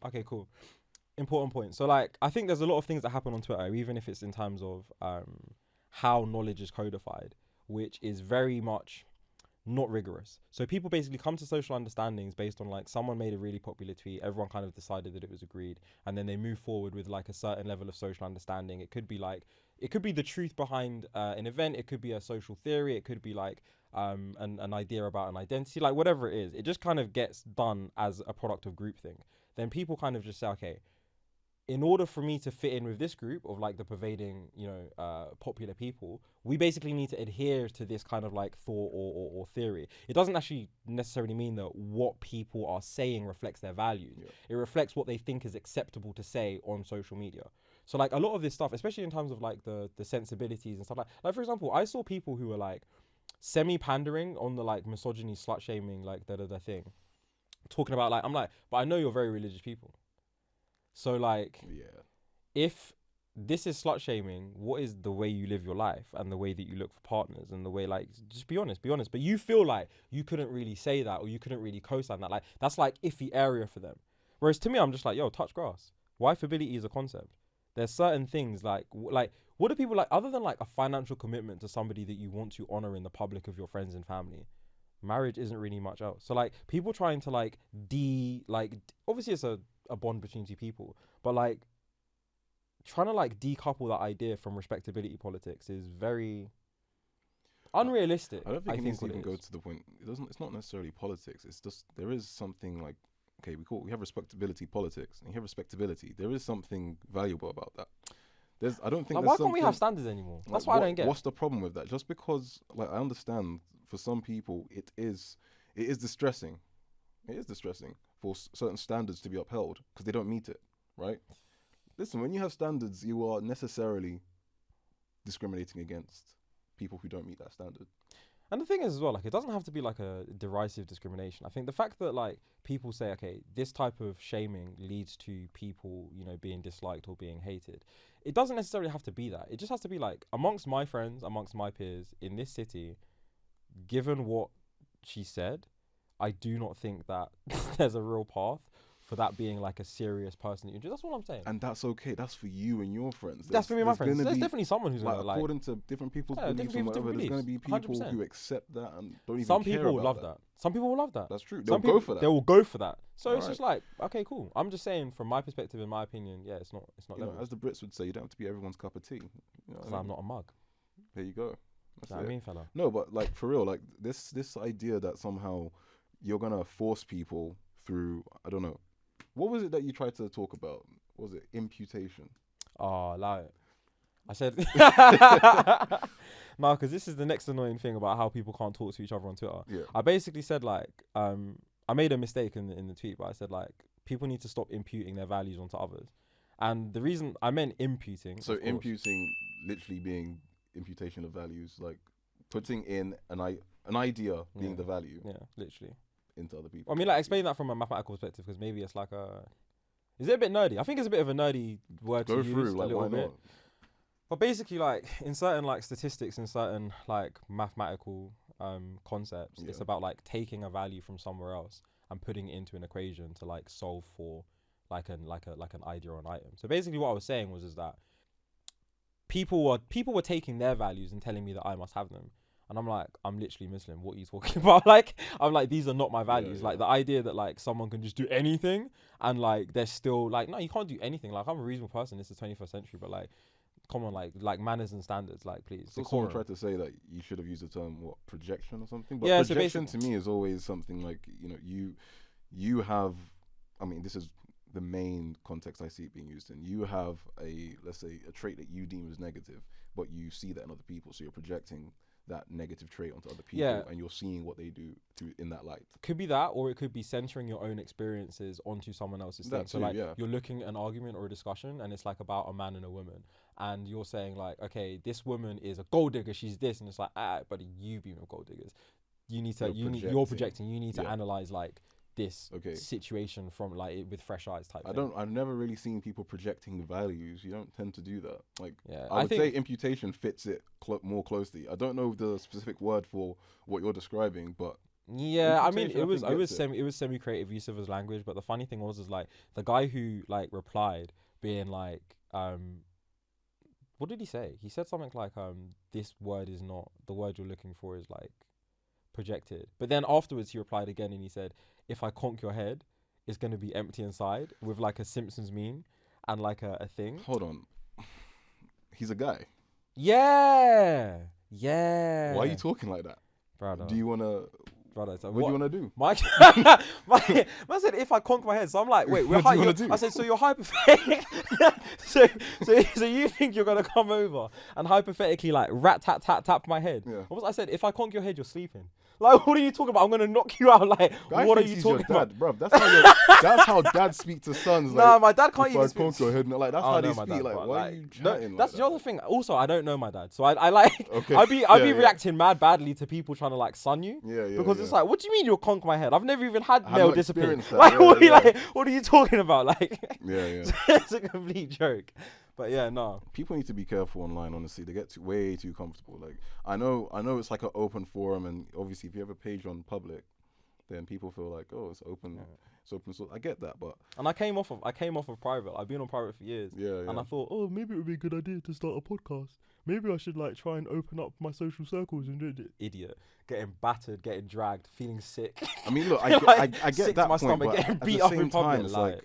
Okay, cool. Important point. So like, I think there's a lot of things that happen on Twitter, even if it's in terms of how knowledge is codified, which is very much not rigorous. So people basically come to social understandings based on like someone made a really popular tweet, everyone kind of decided that it was agreed, and then they move forward with like a certain level of social understanding. It could be like it could be the truth behind an event, it could be a social theory, it could be like an idea about an identity, like whatever it is. It just kind of gets done as a product of groupthink. Then people kind of just say, okay, in order for me to fit in with this group of like the pervading, popular people, we basically need to adhere to this kind of like thought or theory. It doesn't actually necessarily mean that what people are saying reflects their values. Yeah. It reflects what they think is acceptable to say on social media. So like a lot of this stuff, especially in terms of like the sensibilities and stuff like for example, I saw people who were like semi-pandering on the like misogyny, slut shaming, like the thing, talking about like, I'm like, but I know you're very religious people. So like, Yeah. if this is slut shaming, what is the way you live your life and the way that you look for partners and the way, like, just be honest. But you feel like you couldn't really say that or you couldn't really co-sign that. Like, that's like iffy area for them. Whereas to me, I'm just like, yo, touch grass. Wifeability is a concept. There's certain things like what do people like other than like a financial commitment to somebody that you want to honor in the public of your friends and family? Marriage isn't really much else. So like people trying to like obviously it's a bond between two people, but like trying to like decouple that idea from respectability politics is very unrealistic. I don't think it needs to what even it go is. to the point. It doesn't. It's not necessarily politics. It's just there is something like, okay, we have respectability politics, and you have respectability. There is something valuable about that. I don't think Like, there's why can't we something. have standards anymore? Like, That's what I don't get. What's the problem with that? Just because, like, I understand for some people it is distressing. It is distressing for certain standards to be upheld because they don't meet it, right? Listen, when you have standards, you are necessarily discriminating against people who don't meet that standard. And the thing is as well, like it doesn't have to be like a derisive discrimination. I think the fact that like people say, okay, this type of shaming leads to people, being disliked or being hated. It doesn't necessarily have to be that. It just has to be like amongst my friends, amongst my peers in this city, given what she said, I do not think that there's a real path for that being like a serious person. That's what I'm saying. And that's okay. That's for you and your friends. That's for me and my friends. There's Be, definitely someone who's like, gonna like, according to different people's yeah, beliefs different and people, whatever, different there's going to beliefs. be people 100%. who accept that and don't even Some care people will about love that. Some people will love that. That's true. Some They'll go people, for that. They will go for that. So it's Alright. just like, okay, cool. I'm just saying, from my perspective, in my opinion, yeah, it's not level. As the Brits would say, you don't have to be everyone's cup of tea. Because I'm not a mug. There you go. That's Do you know what I mean, fella? No, but like for real, like this idea that somehow you're gonna force people through, I don't know, what was it that you tried to talk about? Was it imputation? Oh, like I said, no, because this is the next annoying thing about how people can't talk to each other on Twitter. Yeah. I basically said like, I made a mistake in the tweet, but I said like, people need to stop imputing their values onto others, and the reason I meant imputing. So imputing literally being imputation of values, like putting in an idea being the value. Yeah, literally. Into other people. I mean, like explain that from a mathematical perspective, because maybe it's like is it a bit nerdy? I think it's a bit of a nerdy word Go to through, use, like, a little why bit. not? But basically, like in certain like statistics, in certain like mathematical concepts, it's about like taking a value from somewhere else and putting it into an equation to like solve for like an idea or an item. So basically, what I was saying was that people were taking their values and telling me that I must have them. And I'm like, I'm literally Muslim. What are you talking about? Like, I'm like, these are not my values. Like the idea that like someone can just do anything and like they're still like, no, you can't do anything. Like I'm a reasonable person. This is 21st century, but like, come on, like manners and standards, like please. So someone tried to say that you should have used the term projection or something. But yeah, projection to me is always something like you have. I mean, this is the main context I see it being used in. You have let's say a trait that you deem as negative, but you see that in other people, so you're projecting that negative trait onto other people, and you're seeing what they do in that light. Could be that, or it could be centering your own experiences onto someone else's thing. So like you're looking at an argument or a discussion, and it's like about a man and a woman, and you're saying like, okay, this woman is a gold digger, she's this, and it's like, buddy, you've been with gold diggers. You're projecting. You need to analyze like this situation from like with fresh eyes type thing. I've never really seen people projecting values. You don't tend to do that. Like, I would say imputation fits it more closely. I don't know the specific word for what you're describing, but Yeah, I mean, Reputation, it was think, gets it. it was semi creative use of his language, but the funny thing was is like the guy who like replied being like what did he say? He said something like this word is not the word you're looking for, is like projected. But then afterwards he replied again and he said, if I conk your head, it's gonna be empty inside, with like a Simpsons meme and like a thing. Hold on. He's a guy. Yeah. Yeah. Why are you talking like that? Brother. Do you wanna? Brother, so What do you wanna do? My man said if I conk my head, so I'm like, wait, What do you wanna do? I said, so you're hypothetical. so you think you're gonna come over and hypothetically like rat tat tat tap my head? Yeah. What was I said? If I conk your head, you're sleeping. Like, what are you talking about? I'm gonna knock you out. Like, Guy what are thinks you he's talking your about? dad, bruv. That's how dads speak to sons. Like, Nah, my dad can't if even I speak. conk your head, like that's Oh, how no, they my speak. dad, Like, but, why are you no, chatting that's like the other that? thing. Also, I don't know my dad, so I like Okay. I'd be Yeah. reacting mad badly to people trying to like son you. Yeah, yeah. Because it's like, what do you mean you'll conk my head? I've never even had I have male not discipline. experienced that. Like, Yeah, what, yeah. like, what are you talking about? Like, Yeah. it's a complete joke. But yeah, no. People need to be careful online. Honestly, they get way too comfortable. Like, I know it's like an open forum, and obviously, if you have a page on public, then people feel like, oh, it's open. Yeah. It's open source. I get that, but And I came off of private. I've been on private for years. yeah. And I thought, oh, maybe it would be a good idea to start a podcast. Maybe I should like try and open up my social circles and do it. Idiot, getting battered, getting dragged, feeling sick. I mean, look, Like, I sick get to that my point, stomach, but getting at beat the up same in public, time, it's like-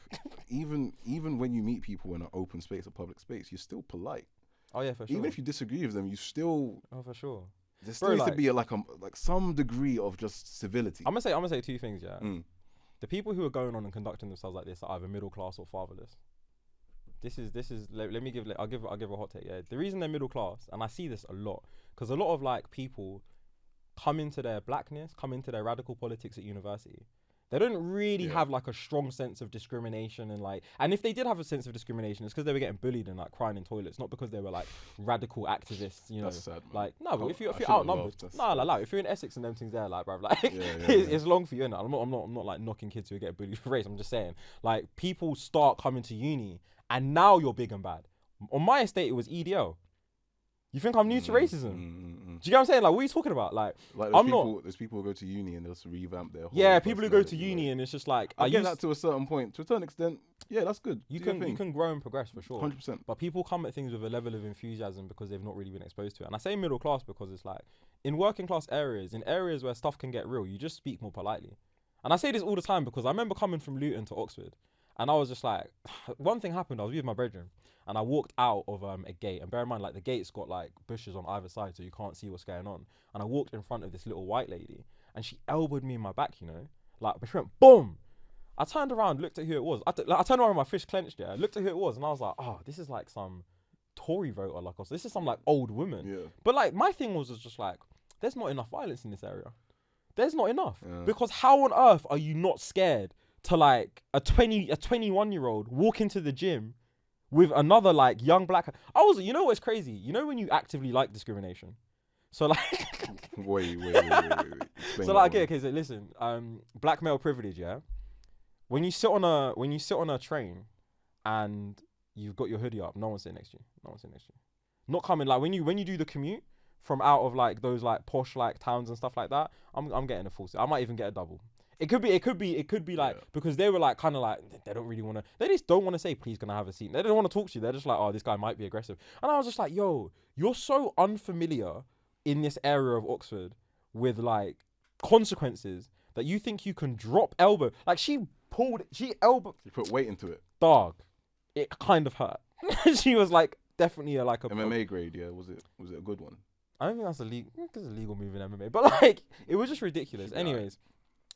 even when you meet people in an open space, a public space, you're still polite. Oh yeah, for sure. Even if you disagree with them, you still for sure. there still Bro, needs to like- be like some degree of just civility. I'm gonna say two things. Yeah. Mm. The people who are going on and conducting themselves like this are either middle class or fatherless. This is. Let me give. I'll give a hot take. Yeah. The reason they're middle class, and I see this a lot, because a lot of like people come into their blackness, come into their radical politics at university. They don't really Yeah. have like a strong sense of discrimination and if they did have a sense of discrimination, it's because they were getting bullied and like crying in toilets, not because they were like radical activists. You know, That's sad, man. like no, but if I you're shouldn't outnumbered, laugh, that's no, like if you're in Essex and them things there, like bruv, like Yeah. it's long for you. And I'm not like knocking kids who get bullied for race. I'm just saying like people start coming to uni and now you're big and bad. On my estate, it was EDL. You think I'm new to racism? Do you get what I'm saying? Like, what are you talking about? Like There's people who go to uni and they'll just revamp their whole yeah, people who go to personality, uni like- and it's just like I get that to a certain point. To a certain extent, yeah, that's good. you Do your can thing. grow and progress for sure. 100%. But people come at things with a level of enthusiasm because they've not really been exposed to it. And I say middle class because it's like in working class areas, in areas where stuff can get real, you just speak more politely. And I say this all the time because I remember coming from Luton to Oxford and I was just like, one thing happened, I was with my brethren and I walked out of a gate, and bear in mind like the gate's got like bushes on either side so you can't see what's going on. And I walked in front of this little white lady and she elbowed me in my back, you know, like she went boom. I turned around, looked at who it was. I turned around with my fist clenched, yeah. Looked at who it was, and I was like, oh, this is like some Tory voter, like, or this is some like old woman. Yeah. But like, my thing was just like, there's not enough violence in this area. There's not enough Yeah. because how on earth are you not scared to like a 21-year-old walk into the gym with another like young black? You know what's crazy? You know when you actively like discrimination. So like, Wait. Explain so that like, one. okay, so listen, black male privilege, yeah. When you sit on a train and you've got your hoodie up, no one's sitting next to you. Not coming like when you do the commute from out of like those like posh like towns and stuff like that. I'm getting a full seat. I might even get a double. It could be like because they were like kind of like they don't really want to. They just don't want to say please can I have a seat. They don't want to talk to you. They're just like, oh, this guy might be aggressive. And I was just like, yo, you're so unfamiliar in this area of Oxford with like consequences that you think you can drop elbow. Like she elbowed. You put weight into it. Dog, it kind of hurt. She was like definitely like a MMA grade, yeah. Was it a good one? I don't think that's a legal move in MMA, but like it was just ridiculous. Should be Anyways,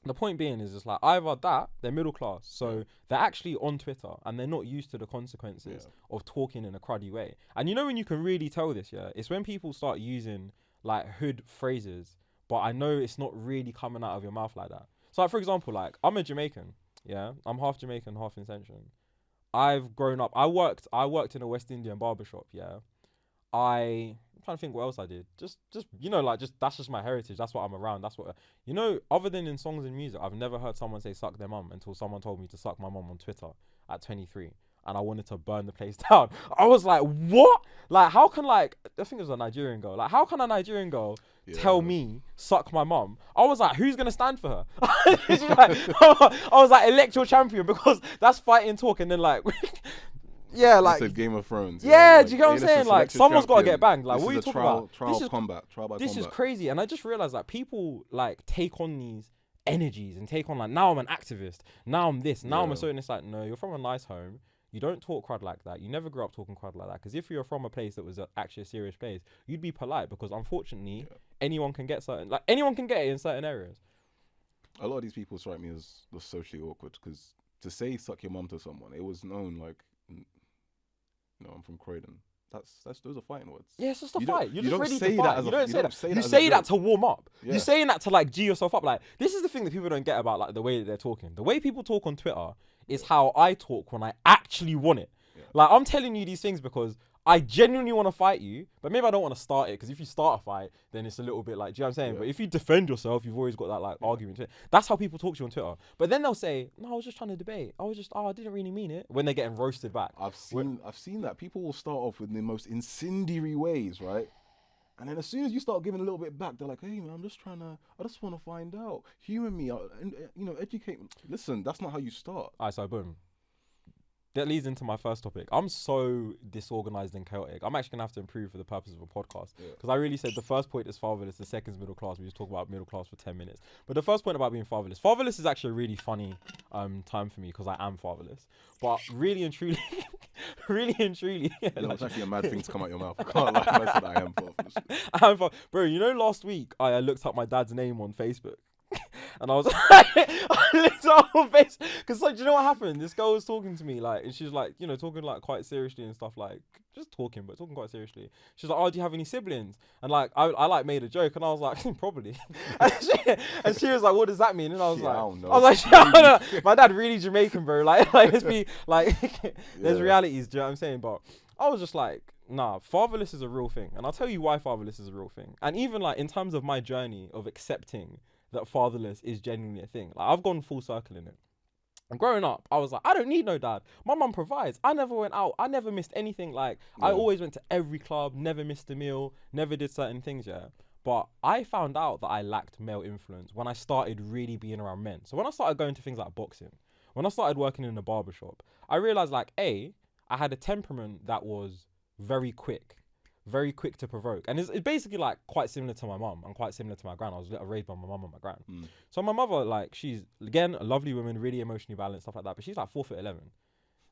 the point being is just like either that they're middle class, so they're actually on Twitter and they're not used to the consequences of talking in a cruddy way. And you know when you can really tell this, yeah, it's when people start using like hood phrases, but I know it's not really coming out of your mouth like that. So like for example, like I'm a Jamaican, yeah, I'm half Jamaican, half Incentian. I've grown up. I worked in a West Indian barbershop, yeah. I'm trying to think what else I did. Just you know, like just that's just my heritage. That's what I'm around. That's what you know. Other than in songs and music, I've never heard someone say "suck their mum" until someone told me to suck my mum on Twitter at 23, and I wanted to burn the place down. I was like, what? Like, how can like I think it was a Nigerian girl. Like, how can a Nigerian girl tell me suck my mum, I was like, who's gonna stand for her? She's like, I was like, elect your champion, because that's fighting talk. And then like yeah, like said Game of Thrones. yeah, like, do you get what I'm saying? Like someone's got to get banged. Like what are you talking about? Trial by combat. This is crazy. And I just realized that people like take on these energies and take on like, now I'm an activist, now I'm this, now I'm a certain. It's like, no, you're from a nice home. You don't talk crud like that. You never grew up talking crud like that. Because if you're from a place that was actually a serious place, you'd be polite, because unfortunately anyone can get anyone can get it in certain areas. A lot of these people strike me as socially awkward, because to say suck your mum to someone, it was known like, I'm from Croydon. Those are fighting words. Yeah, it's just a fight. You're just ready to say fight. that You don't say that. You as a say that joke. to warm up. Yeah. You're saying that to like G yourself up. Like, this is the thing that people don't get about like the way that they're talking. The way people talk on Twitter is how I talk when I actually want it. Yeah. Like, I'm telling you these things because I genuinely want to fight you, but maybe I don't want to start it, because if you start a fight, then it's a little bit like, do you know what I'm saying? Yeah. But if you defend yourself, you've always got that like argument to it. That's how people talk to you on Twitter. But then they'll say, no, I was just trying to debate. I didn't really mean it, when they're getting roasted back. I've seen that people will start off with the most incendiary ways, right? And then as soon as you start giving a little bit back, they're like, hey man, I just want to find out. Humor me, and educate me. Listen, that's not how you start. Alright, so boom. That leads into my first topic. I'm so disorganized and chaotic. I'm actually gonna have to improve for the purpose of a podcast, because I really said the first point is fatherless, the second is middle class. We just talk about middle class for 10 minutes. But the first point about being fatherless. Fatherless is actually a really funny time for me, because I am fatherless. But really and truly, It's actually a mad thing to come out your mouth. I can't lie. I said I am fatherless. Bro, last week I looked up my dad's name on Facebook. And I was I looked up on Facebook, because like, do you know what happened? This girl was talking to me like, and she's like, talking like quite seriously and stuff, like just talking quite seriously. She's like, oh, do you have any siblings? And like I like made a joke, and I was like, probably. and she was like, what does that mean? And I was like, I was like, my dad really Jamaican, bro. Like let's be like, there's realities. Do you know what I'm saying? But I was just like, nah, fatherless is a real thing, and I'll tell you why fatherless is a real thing. And even like in terms of my journey of accepting that fatherless is genuinely a thing, like I've gone full circle in it. And growing up, I was like, I don't need no dad. My mum provides. I never went out. I never missed anything. Like I always went to every club, never missed a meal, never did certain things. Yeah. But I found out that I lacked male influence when I started really being around men. So when I started going to things like boxing, when I started working in a barbershop, I realized like, I had a temperament that was very quick to provoke. And it's basically like quite similar to my mum and quite similar to my gran. I was raised by my mum and my gran. So my mother, like, she's, again, a lovely woman, really emotionally balanced, stuff like that. But she's like 4'11".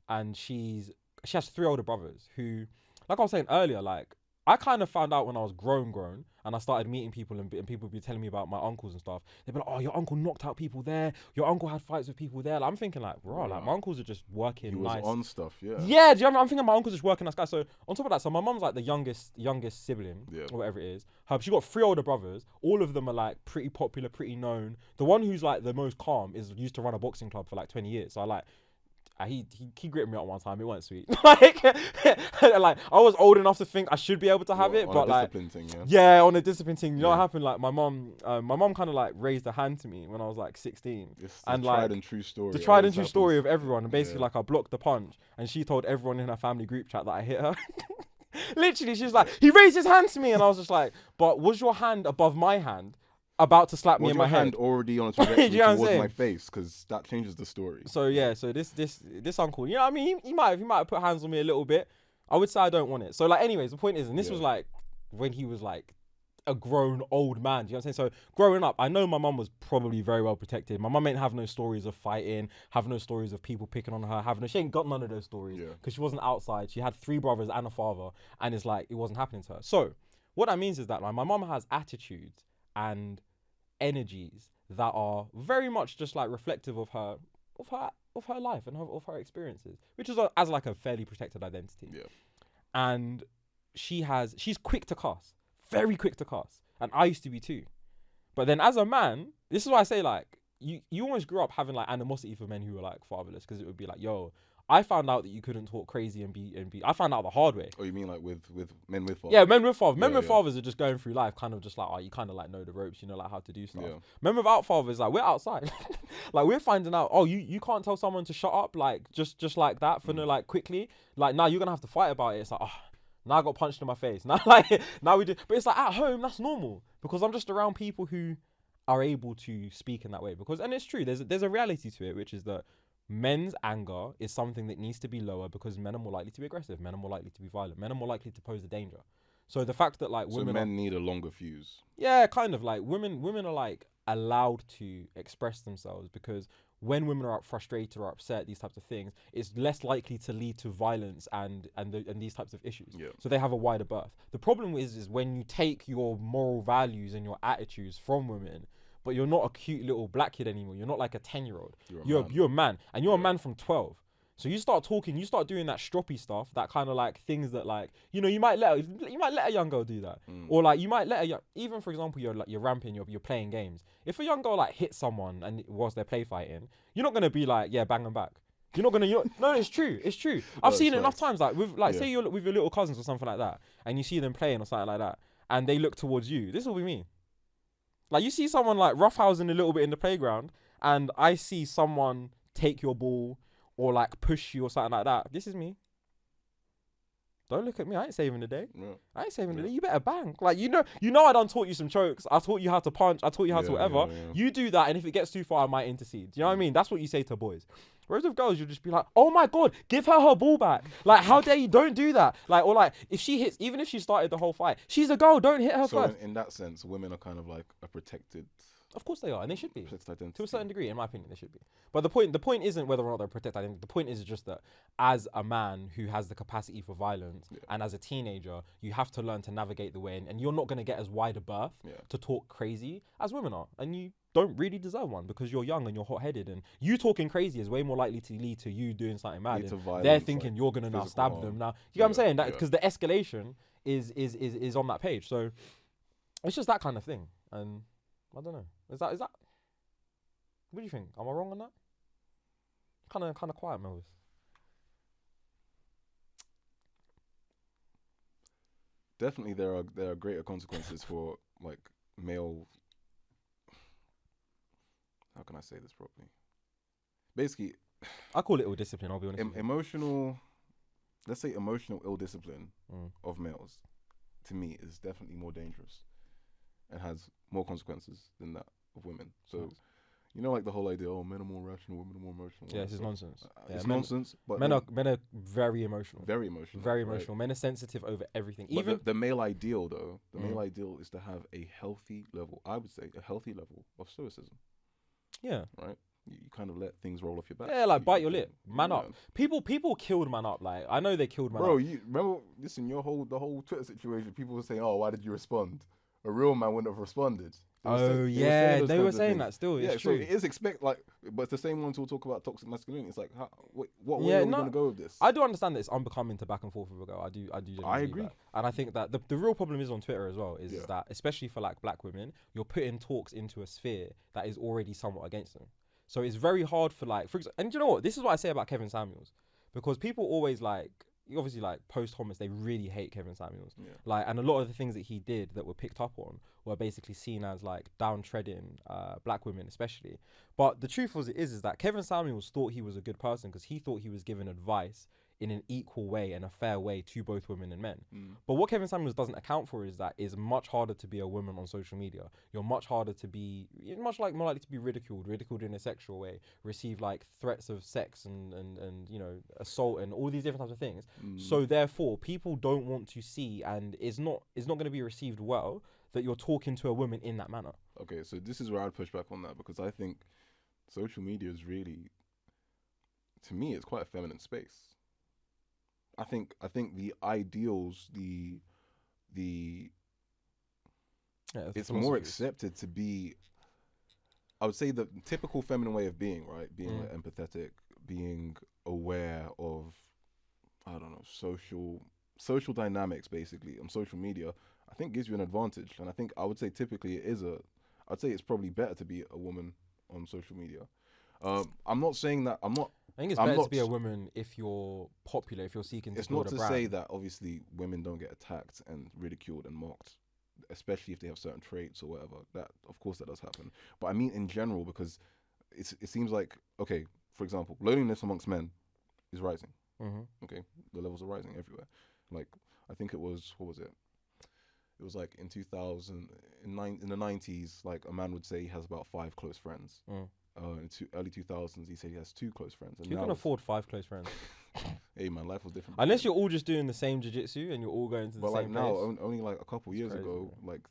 And she has 3 older brothers who, like I was saying earlier, like, I kind of found out when I was grown, and I started meeting people, and people would be telling me about my uncles and stuff. They'd be like, oh, your uncle knocked out people there. Your uncle had fights with people there. Like, I'm thinking like, bro, like my uncles are just working he was on stuff, yeah. Yeah, do you know, I'm thinking my uncle's just working nice guy. So on top of that, so my mum's like the youngest sibling, or whatever it is. She got 3 older brothers. All of them are like pretty popular, pretty known. The one who's like the most calm used to run a boxing club for like 20 years. So I like, he gripped me up one time. It wasn't sweet. like I was old enough to think I should be able to have it, but like thing, on a discipline thing. You know what happened? Like my mom kind of like raised a hand to me when I was like 16. And like tried and true story. The tried and true story of everyone. And basically like I blocked the punch, and she told everyone in her family group chat that I hit her. Literally, she's like, he raised his hand to me, and I was just like, but was your hand above my hand? About to slap me in my head. Hand already on a trajectory towards my face, because that changes the story. So so this uncle, you know what I mean? He might have put hands on me a little bit. I would say I don't want it. So like, anyways, the point is, and this was like when he was like a grown old man. Do you know what I'm saying? So growing up, I know my mum was probably very well protected. My mum ain't have no stories of fighting, have no stories of people picking on her, she ain't got none of those stories because she wasn't outside. She had 3 brothers and a father, and it's like it wasn't happening to her. So what that means is that like my mum has attitudes and energies that are very much just like reflective of her life and of her experiences, which is as like a fairly protected identity. And she's quick to cuss, very quick to cuss, and I used to be too. But then as a man, this is why I say like you almost grew up having like animosity for men who were like fatherless, because it would be like, yo, I found out that you couldn't talk crazy and be. I found out the hard way. Oh, you mean like with men with fathers? Yeah, men with fathers. Men with fathers are just going through life, kind of just like, you kind of like know the ropes, you know, like how to do stuff. Yeah. Men without fathers, like we're outside, like we're finding out. Oh, you can't tell someone to shut up, like just like that for no like quickly. Like now you're gonna have to fight about it. It's like, Now I got punched in my face. Now we do. But it's like at home, that's normal because I'm just around people who are able to speak in that way. And it's true. There's a reality to it, which is that men's anger is something that needs to be lower because men are more likely to be aggressive. Men are more likely to be violent. Men are more likely to pose a danger. So the fact that like women, men need a longer fuse. Yeah, kind of like women are like allowed to express themselves because when women are frustrated or upset, these types of things, it's less likely to lead to violence and these types of issues. Yeah. So they have a wider berth. The problem is when you take your moral values and your attitudes from women, but you're not a cute little black kid anymore. You're not like a 10-year-old. You're a man, and you're a man from 12. So you start talking, you start doing that stroppy stuff, that kind of like things that like, you know, you might let a young girl do that, or like you might let even for example, you're ramping, you're playing games. If a young girl like hits someone and whilst they're play fighting, you're not gonna be like, yeah, bang them back. You're not gonna. No, it's true. It's true. I've seen it enough times. Like with say you're with your little cousins or something like that, and you see them playing or something like that, and they look towards you. This is what we mean. Like you see someone like roughhousing a little bit in the playground, and I see someone take your ball or like push you or something like that. This is me. Don't look at me. I ain't saving the day. Yeah. I ain't saving the day. You better bang. Like you know I done taught you some chokes. I taught you how to punch. I taught you how to whatever. You do that, and if it gets too far, I might intercede. Do you know what I mean? That's what you say to boys. Whereas with girls, you'll just be like, oh my God, give her ball back. Like, how dare you? Don't do that. Like, or like, if she hits, even if she started the whole fight, she's a girl, don't hit her first. In that sense, women are kind of like a protected... Of course they are, and they should be. Protected identity. To a certain degree, in my opinion, they should be. But the point isn't whether or not they're protected identity. The point is just that as a man who has the capacity for violence, and as a teenager, you have to learn to navigate the way, and you're not going to get as wide a berth to talk crazy as women are. And you don't really deserve one because you're young and you're hot-headed, and you talking crazy is way more likely to lead to you doing something mad. And they're thinking like you're gonna now stab them. Now you know what I'm saying? That because the escalation is on that page. So it's just that kind of thing. And I don't know. Is that? What do you think? Am I wrong on that? Kind of quiet, Melvis. Definitely, there are greater consequences for like male. How can I say this properly? Basically, I call it ill discipline. I'll be honest. Emotional, let's say emotional ill discipline of males, to me, is definitely more dangerous and has more consequences than that of women. So, you know, like the whole idea, men are more rational, women are more emotional. Yeah, this is nonsense. It's nonsense. But men are very emotional. Very emotional. Very emotional. Right? Men are sensitive over everything. But even the male ideal, though, male ideal is to have a healthy level. I would say a healthy level of stoicism. Yeah. Right. You kind of let things roll off your back. Yeah, like bite your lip, man up. People killed man up. Like I know they killed man up. Bro, you remember? Listen, the whole Twitter situation. People were saying, "Oh, why did you respond?" A real man wouldn't have responded. They were saying that still. It's true. So it is but it's the same ones who talk about toxic masculinity. It's like, what way are we going to go with this? I do understand that it's unbecoming to back and forth with a girl. I agree. That. And I think that the real problem is on Twitter as well, is that, especially for like black women, you're putting talks into a sphere that is already somewhat against them. So it's very hard for like, and you know what? This is what I say about Kevin Samuels, because people always like, obviously like post-Thomas, they really hate Kevin Samuels. Yeah. Like, and a lot of the things that he did that were picked up on were basically seen as like downtreading black women especially. But the truth is that Kevin Samuels thought he was a good person because he thought he was giving advice in an equal way and a fair way to both women and men. But what Kevin Samuels doesn't account for is that it's much harder to be a woman on social media. You're much harder to be, more likely to be ridiculed in a sexual way, receive like threats of sex and you know, assault and all these different types of things. So therefore, people don't want to see, and it's not going to be received well that you're talking to a woman in that manner. Okay, so this is where I'd push back on that, because I think social media is really, to me, it's quite a feminine space. I think the ideals, it's more accepted to be, I would say, the typical feminine way of being, right? Being like empathetic, being aware of, I don't know, social dynamics basically on social media, I think gives you an advantage. And I would say typically I'd say it's probably better to be a woman on social media. I'm not saying that, I think it's better to be a woman if you're popular, if you're seeking to build a brand. It's not to say that obviously women don't get attacked and ridiculed and mocked, especially if they have certain traits or whatever. That, of course, that does happen. But I mean in general, because it seems like, okay, for example, loneliness amongst men is rising. Okay, the levels are rising everywhere. Like I think it was, what was it? It was like in 2000, in the 90s, like a man would say he has about 5 close friends. Mm. In early 2000s, he said he has 2 close friends. And Who now can afford 5 close friends? hey man, life was different. Unless you're all just doing the same jiu-jitsu and you're all going to the but like same now, place. only like a couple years crazy, ago, like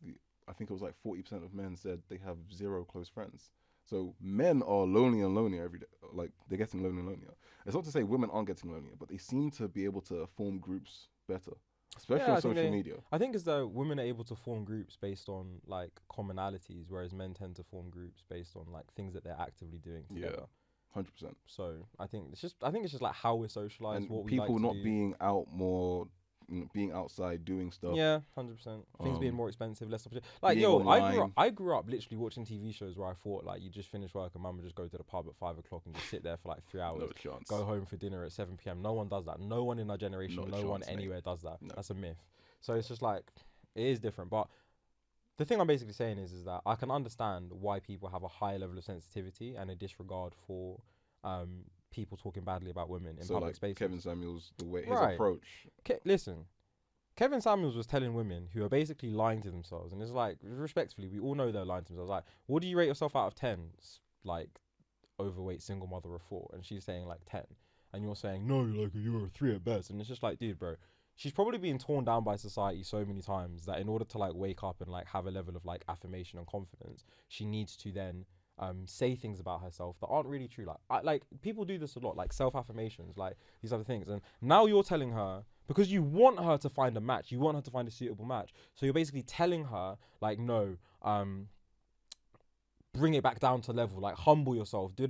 I think it was like 40% of men said they have 0 close friends. So men are lonely and lonelier every day. Like they're getting lonelier and lonelier. It's not to say women aren't getting lonelier, but they seem to be able to form groups better, especially on social media. I think it's though women are able to form groups based on like commonalities, whereas men tend to form groups based on like things that they're actively doing together. 100%. So I think it's just like how we're socialized, And what we people like to not do. being out more, being outside doing stuff. Yeah, 100%. Things being Um, more expensive, less opportunity. Like being yo, online. I grew up literally watching TV shows where I thought like you just finish work and mum would just go to the pub at 5 o'clock and just sit there for like 3 hours. No chance. Go home for dinner at 7 p.m. No one does that. No one in our generation, Not a no one chance, mate. anywhere does that. No. That's a myth. So it's just like it is different. But the thing I'm basically saying is that I can understand why people have a high level of sensitivity and a disregard for people talking badly about women in So public like spaces. Kevin Samuels, the way his Right. approach. Listen, Kevin Samuels was telling women who are basically lying to themselves, and it's like, respectfully, we all know they're lying to themselves. Like, what do you rate yourself out of 10? Like, overweight single mother of 4, and she's saying like 10, and you're saying no, like you're a 3 at best, and it's just like, dude, bro, she's probably being torn down by society so many times that in order to like wake up and like have a level of like affirmation and confidence, she needs to then say things about herself that aren't really true. Like people do this a lot, like self-affirmations, like these other things. And now you're telling her, because you want her to find a match, you want her to find a suitable match. So you're basically telling her, like, no, bring it back down to level, like humble yourself. Yeah.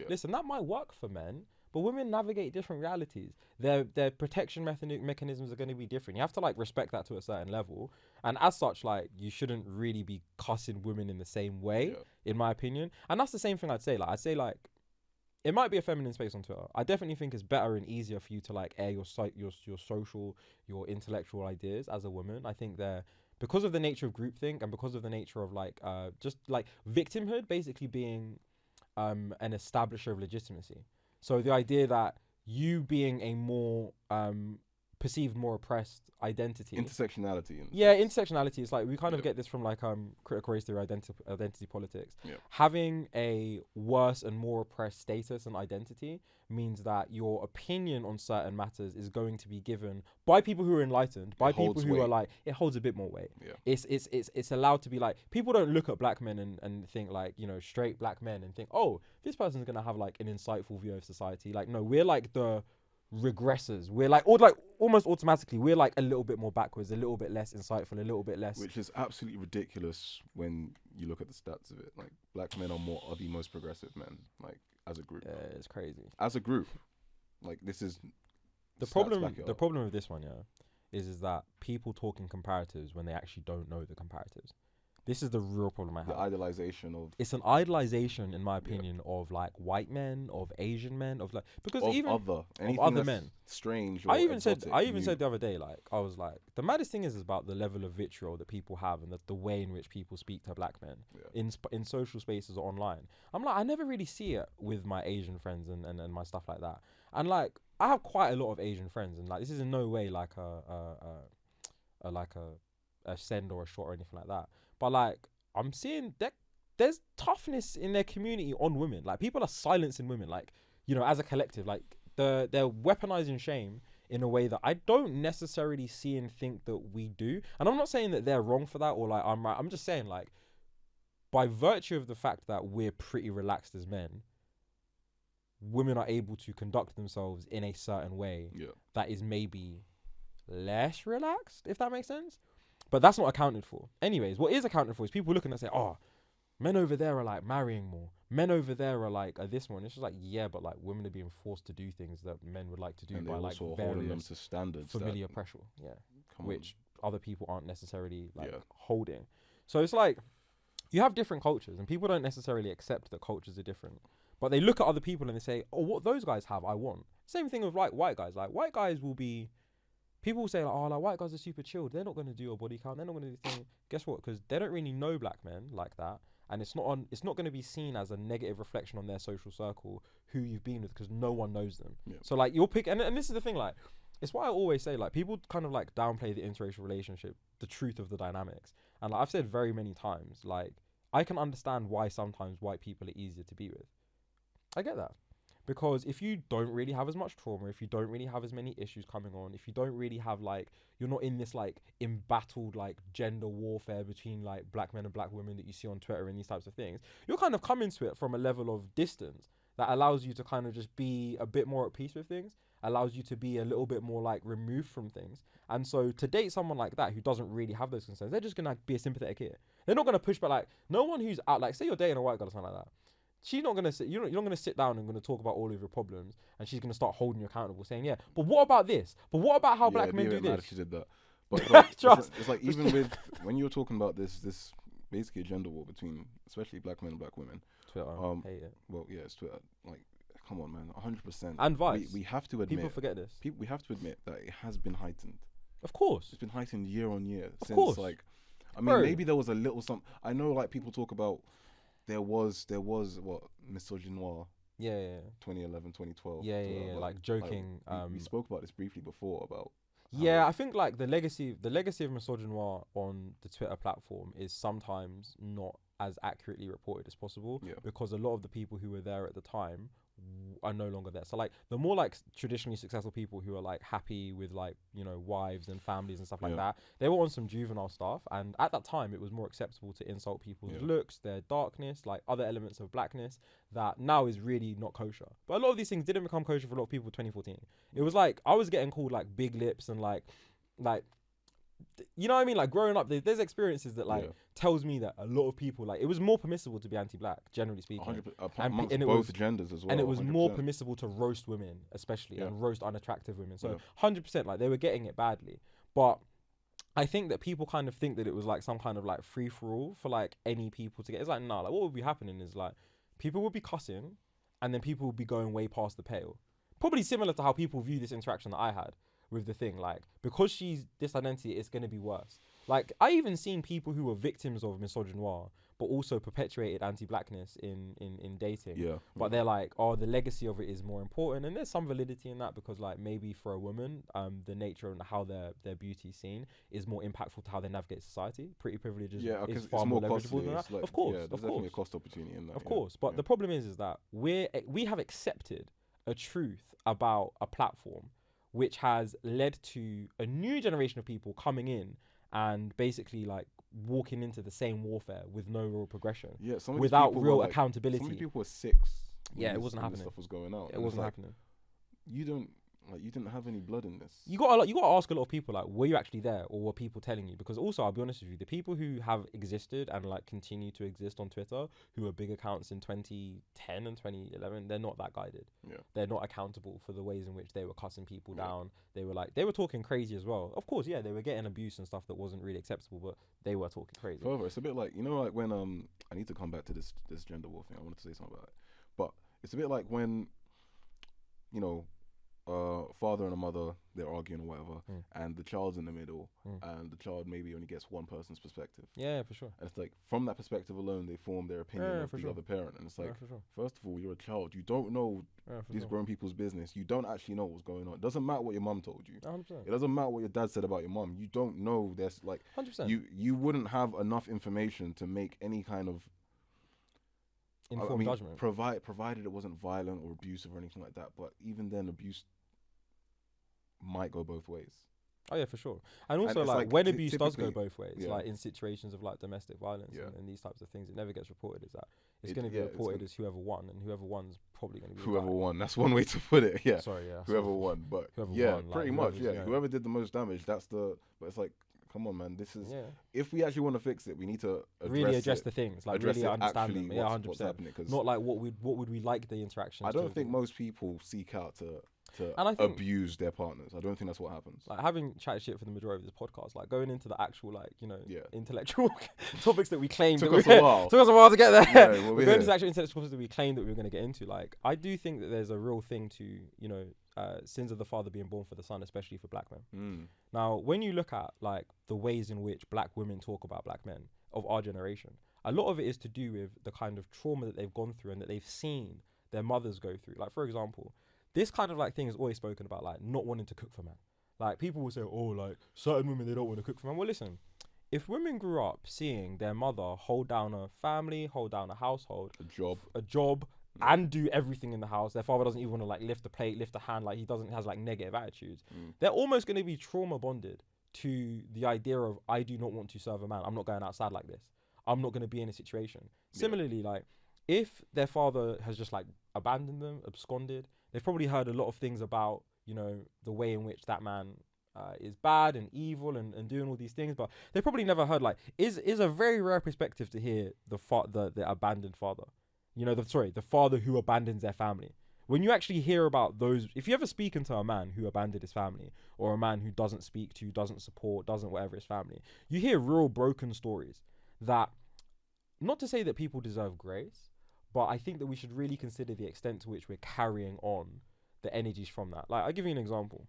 Listen, that might work for men, but women navigate different realities. Their protection mechanisms are going to be different. You have to like respect that to a certain level, and as such, like you shouldn't really be cussing women in the same way, in my opinion. And that's the same thing I'd say. Like it might be a feminine space on Twitter. I definitely think it's better and easier for you to like air your social, your intellectual ideas as a woman. I think they're, because of the nature of groupthink and because of the nature of like just like victimhood basically being an establisher of legitimacy. So the idea that you being a more perceived more oppressed identity, Intersectionality. Intersectionality is like, we kind of get this from like critical race theory, identity politics. Having a worse and more oppressed status and identity means that your opinion on certain matters is going to be given by people who are enlightened, by people who are like, it holds a bit more weight. It's allowed to be like, people don't look at black men and think like, you know, straight black men and think, oh, this person's gonna have like an insightful view of society. Like, no, we're like the regressors. We're like, or like almost automatically, we're like a little bit more backwards, a little bit less insightful, a little bit less. Which is absolutely ridiculous when you look at the stats of it. Like, black men are the most progressive men, like, as a group. Yeah, it's crazy. As a group, like, this is the problem. The problem with this one, is that people talk in comparatives when they actually don't know the comparatives. This is the real problem I have. The idolization of... It's an idolization, in my opinion, of like white men, of Asian men, of like, because of even other men. Strange. Or I even said new. the other day, like, I was like, the maddest thing is about the level of vitriol that people have and the way in which people speak to black men in social spaces or online. I'm like, I never really see it with my Asian friends and my stuff like that. And like, I have quite a lot of Asian friends, and like, this is in no way like a send or a shot or anything like that. But like, I'm seeing that there's toughness in their community on women. Like, people are silencing women, like, you know, as a collective. Like, they're weaponizing shame in a way that I don't necessarily see and think that we do. And I'm not saying that they're wrong for that or like I'm right. I'm just saying, like, by virtue of the fact that we're pretty relaxed as men, women are able to conduct themselves in a certain way that is maybe less relaxed, if that makes sense. But that's not accounted for. Anyways, what is accounted for is people looking and say, oh, men over there are like marrying more. Men over there are like this one. It's just like, yeah, but like women are being forced to do things that men would like to do, and by like holding them to standards, familiar pressure, which other people aren't necessarily like holding. So it's like, you have different cultures and people don't necessarily accept that cultures are different. But they look at other people and they say, oh, what those guys have, I want. Same thing with like white guys. Like, white guys will be... People say, like, oh, like, white guys are super chilled. They're not going to do a body count. They're not going to do the thing. Guess what? Because they don't really know black men like that. And it's not going to be seen as a negative reflection on their social circle, who you've been with, because no one knows them. So, like, you'll pick... And this is the thing, like, it's what I always say. Like, people kind of like downplay the interracial relationship, the truth of the dynamics. And like I've said very many times, like, I can understand why sometimes white people are easier to be with. I get that. Because if you don't really have as much trauma, if you don't really have as many issues coming on, if you don't really have like, you're not in this like embattled like gender warfare between like black men and black women that you see on Twitter and these types of things, you're kind of coming to it from a level of distance that allows you to kind of just be a bit more at peace with things, allows you to be a little bit more like removed from things. And so to date someone like that who doesn't really have those concerns, they're just gonna be a sympathetic ear. They're not gonna push back. Like, no one who's out, like, say you're dating a white girl or something like that, she's not gonna sit. You're not gonna sit down and gonna talk about all of your problems, and she's gonna start holding you accountable, saying, "Yeah, but what about this? But what about how black men do Mad this?" if she did that. But it's like, Trust. it's like even with when you were talking about this basically a gender war between especially black men and black women. Twitter, hate it. Well, yeah, it's Twitter. Like, come on, man, 100%. And Vice. We have to admit. People forget this. We have to admit that it has been heightened. Of course. It's been heightened year on year since course. like, I mean, Bro. maybe there was a little some. I know like people talk about there was what misogynoir. Yeah. 2011, 2012. Yeah. Like joking. We spoke about this briefly before about. Yeah, I think like the legacy of misogynoir on the Twitter platform is sometimes not as accurately reported as possible, because a lot of the people who were there at the time are no longer there. So like the more like traditionally successful people who are like happy with like, you know, wives and families and stuff like that, they were on some juvenile stuff, and at that time it was more acceptable to insult people's looks, their darkness, like other elements of blackness that now is really not kosher. But a lot of these things didn't become kosher for a lot of people in 2014. It was like I was getting called like big lips and like you know what I mean? Like growing up, there's experiences that like tells me that a lot of people, like, it was more permissible to be anti-black, generally speaking. 100%, amongst both genders as well. And it was 100%. more permissible to roast women, especially, and roast unattractive women. So 100%, like, they were getting it badly. But I think that people kind of think that it was like some kind of like free-for-all for like any people to get. It's like, nah, like what would be happening is like people would be cussing and then people would be going way past the pale. Probably similar to how people view this interaction that I had with the thing, like, because she's this identity, it's going to be worse. Like, I even seen people who were victims of misogynoir but also perpetuated anti-blackness in dating, but they're like, oh, the legacy of it is more important, and there's some validity in that, because like maybe for a woman, the nature and how their beauty is seen is more impactful to how they navigate society. Pretty privilege is far more leverageable than that. Like, of course, there's definitely a cost opportunity in that. Of course, but the problem is that we have accepted a truth about a platform which has led to a new generation of people coming in and basically like walking into the same warfare with no real progression, without real accountability. Some people were 6. It wasn't happening. This stuff was going out. It wasn't happening. You didn't have any blood in this. You got to ask a lot of people, like, were you actually there, or were people telling you? Because also, I'll be honest with you, the people who have existed and like continue to exist on Twitter, who are big accounts in 2010 and 2011, they're not that guided. They're not accountable for the ways in which they were cussing people down. They were talking crazy as well. Of course, they were getting abuse and stuff that wasn't really acceptable, but they were talking crazy. However, it's a bit like, you know, like when I need to come back to this gender war thing. I wanted to say something about it, but it's a bit like when, you know, father and a mother, they're arguing or whatever, and the child's in the middle, and the child maybe only gets one person's perspective. Yeah, for sure. And it's like, from that perspective alone, they form their opinion of the other parent. And it's like, first of all, you're a child. You don't know these grown people's business. You don't actually know what's going on. It doesn't matter what your mum told you. 100%. It doesn't matter what your dad said about your mum. You don't know. There's like, 100%. You wouldn't have enough information to make any kind of informed judgment. Provided it wasn't violent or abusive or anything like that. But even then, abuse might go both ways. Oh yeah, for sure. And also, like when abuse does go both ways, like in situations of like domestic violence and these types of things, it never gets reported as that. It's going to be reported as whoever won, and whoever won's probably going to be whoever won. That's one way to put it. Yeah. Sorry, yeah. Whoever won, but whoever won, pretty much. Yeah. Whoever did the most damage. But it's like, come on, man. This is if we actually want to fix it, we need to address the things, like really understand them. Yeah, 100%. Not like what would we like the interaction. I don't think most people seek out to abuse their partners. I don't think that's what happens. Like having chatted shit for the majority of this podcast, like going into the actual like, you know, intellectual topics that we claimed took us a while to get there. Yeah, we're going into the actual intellectual topics that we claimed that we were going to get into. Like, I do think that there's a real thing to, you know, sins of the father being born for the son, especially for black men. Now, when you look at like the ways in which black women talk about black men of our generation, a lot of it is to do with the kind of trauma that they've gone through and that they've seen their mothers go through. Like, for example, this kind of like thing is always spoken about, like not wanting to cook for men. Like people will say, oh, like certain women, they don't want to cook for men. Well, listen, if women grew up seeing their mother hold down a family, hold down a household, a job, and do everything in the house, their father doesn't even want to like lift a plate, lift a hand, like has like negative attitudes. They're almost going to be trauma bonded to the idea of, I do not want to serve a man. I'm not going outside like this. I'm not going to be in a situation. Similarly, like if their father has just like abandoned them, absconded, they've probably heard a lot of things about, you know, the way in which that man is bad and evil and doing all these things, but they probably never heard like is a very rare perspective to hear the abandoned father. You know, the father who abandons their family. When you actually hear about those, if you ever speak into a man who abandoned his family, or a man who doesn't speak to, doesn't support, doesn't whatever his family, you hear real broken stories that, not to say that people deserve grace, but I think that we should really consider the extent to which we're carrying on the energies from that. Like, I'll give you an example.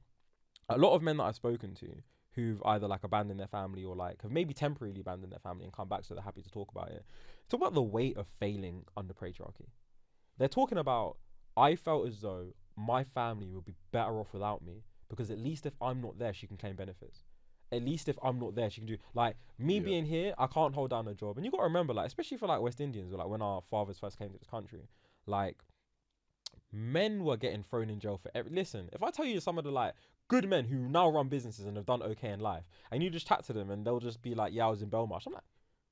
A lot of men that I've spoken to who've either like abandoned their family or like have maybe temporarily abandoned their family and come back, so they're happy to talk about it. Talk about the weight of failing under patriarchy. They're talking about, I felt as though my family would be better off without me, because at least if I'm not there, she can claim benefits. At least if I'm not there, she can do, like, me being here, I can't hold down a job. And you got to remember, like, especially for like West Indians, or like when our fathers first came to this country, like, men were getting thrown in jail for listen, if I tell you some of the like good men who now run businesses and have done okay in life, and you just chat to them and they'll just be like, yeah, I was in Belmarsh. I'm like,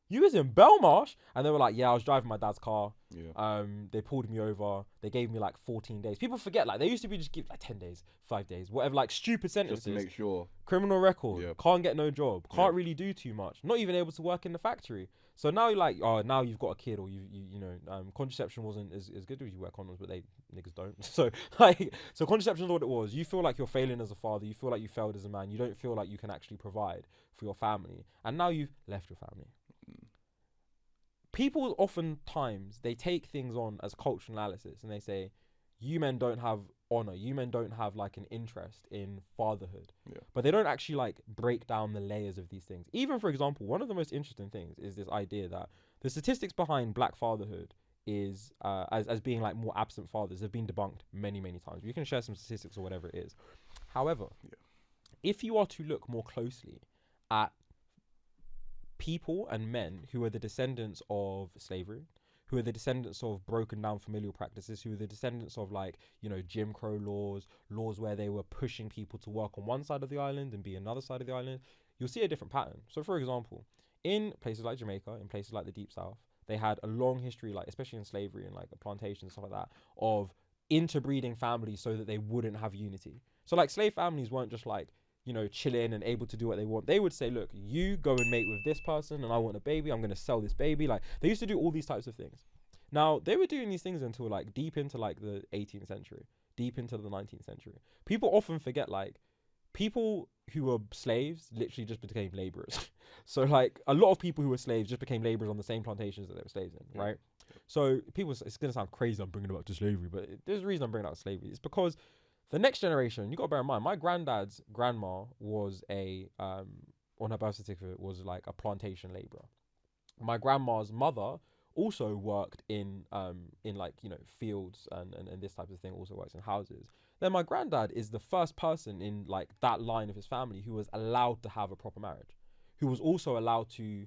you was in Belmarsh? And they were like, yeah, I was driving my dad's car. They pulled me over. They gave me like 14 days. People forget, like, they used to be just give like 10 days, 5 days, whatever, like stupid sentences. Just to make sure. Criminal record. Can't get no job. Can't really do too much. Not even able to work in the factory. So now you're like, oh, now you've got a kid, or you know, contraception wasn't as good as you wear condoms, but niggas don't. So like, so contraception is what it was. You feel like you're failing as a father. You feel like you failed as a man. You don't feel like you can actually provide for your family. And now you've left your family. People oftentimes, they take things on as cultural analysis, and they say, you men don't have honor, you men don't have like an interest in fatherhood. But they don't actually like break down the layers of these things. Even, for example, one of the most interesting things is this idea that the statistics behind black fatherhood is as being like more absent fathers have been debunked many times. We can share some statistics or whatever it is. However, if you are to look more closely at people and men who are the descendants of slavery, who are the descendants of broken down familial practices, who are the descendants of like, you know, Jim Crow laws where they were pushing people to work on one side of the island and be another side of the island, you'll see a different pattern. So for example, in places like Jamaica, in places like the Deep South, they had a long history, like especially in slavery and like plantations and stuff like that, of interbreeding families so that they wouldn't have unity. So like slave families weren't just like, you know, chilling and able to do what they want. They would say, look, you go and mate with this person and I want a baby, I'm going to sell this baby. Like, they used to do all these types of things. Now, they were doing these things until like deep into like the 18th century, deep into the 19th century. People often forget, like, people who were slaves literally just became laborers. So like a lot of people who were slaves just became laborers on the same plantations that they were slaves in, right? So people, it's going to sound crazy I'm bringing it up to slavery, but there's a reason I'm bringing it up to slavery. It's because the next generation, you got to bear in mind, my granddad's grandma was on her birth certificate, was like a plantation laborer. My grandma's mother also worked in like, you know, fields and this type of thing, also works in houses. Then my granddad is the first person in like that line of his family who was allowed to have a proper marriage, who was also allowed to,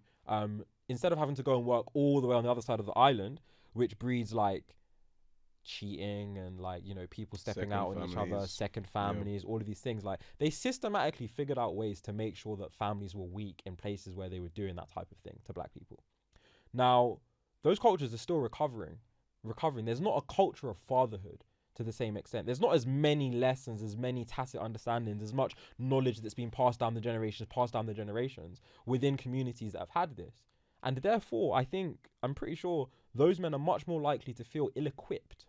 instead of having to go and work all the way on the other side of the island, which breeds like cheating and like, you know, people stepping out on each other, second families, all of these things. Like, they systematically figured out ways to make sure that families were weak in places where they were doing that type of thing to black people. Now, those cultures are still recovering. There's not a culture of fatherhood to the same extent. There's not as many lessons, as many tacit understandings, as much knowledge that's been passed down the generations within communities that have had this. And therefore, I'm pretty sure those men are much more likely to feel ill-equipped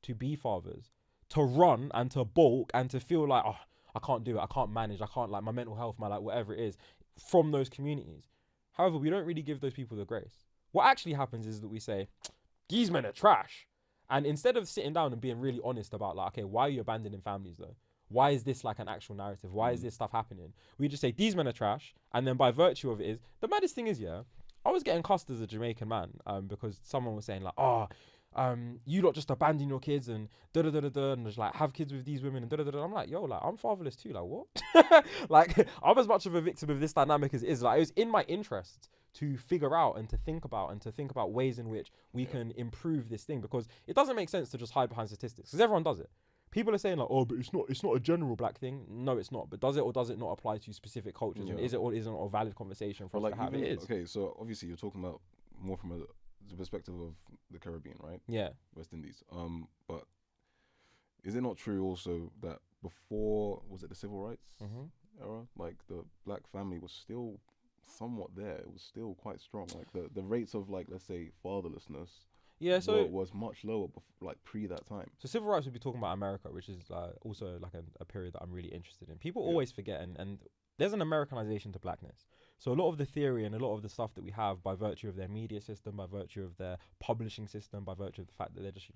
to be fathers, to run and to bulk and to feel like, oh, I can't do it, I can't manage, I can't, like, my mental health, my, like, whatever it is, from those communities. However, we don't really give those people the grace. What actually happens is that we say, these men are trash. And instead of sitting down and being really honest about, like, okay, why are you abandoning families though? Why is this like an actual narrative? Why is this stuff happening? We just say, these men are trash. And then by virtue of it is, the maddest thing is, I was getting cussed as a Jamaican man because someone was saying like, oh, you lot just abandon your kids and da da da da da, and just like have kids with these women and da da da. I'm like, yo, like I'm fatherless too. Like what? Like I'm as much of a victim of this dynamic as it is. Like it was in my interest to figure out and to think about ways in which we can improve this thing, because it doesn't make sense to just hide behind statistics, because everyone does it. People are saying like, oh, but it's not a general black thing. No, it's not. But does it or does it not apply to specific cultures? And is it or isn't a valid conversation for us like to have? It is. Okay, so obviously you're talking about more from the perspective of the Caribbean, right? Yeah. West Indies. But is it not true also that before, was it the civil rights era, like the black family was still somewhat there? It was still quite strong. Like the rates of, like, let's say fatherlessness, so was much lower like pre that time. So civil rights would be talking about America, which is also like a period that I'm really interested in. People always forget, and there's an Americanization to blackness. So a lot of the theory and a lot of the stuff that we have, by virtue of their media system, by virtue of their publishing system, by virtue of the fact that they're just,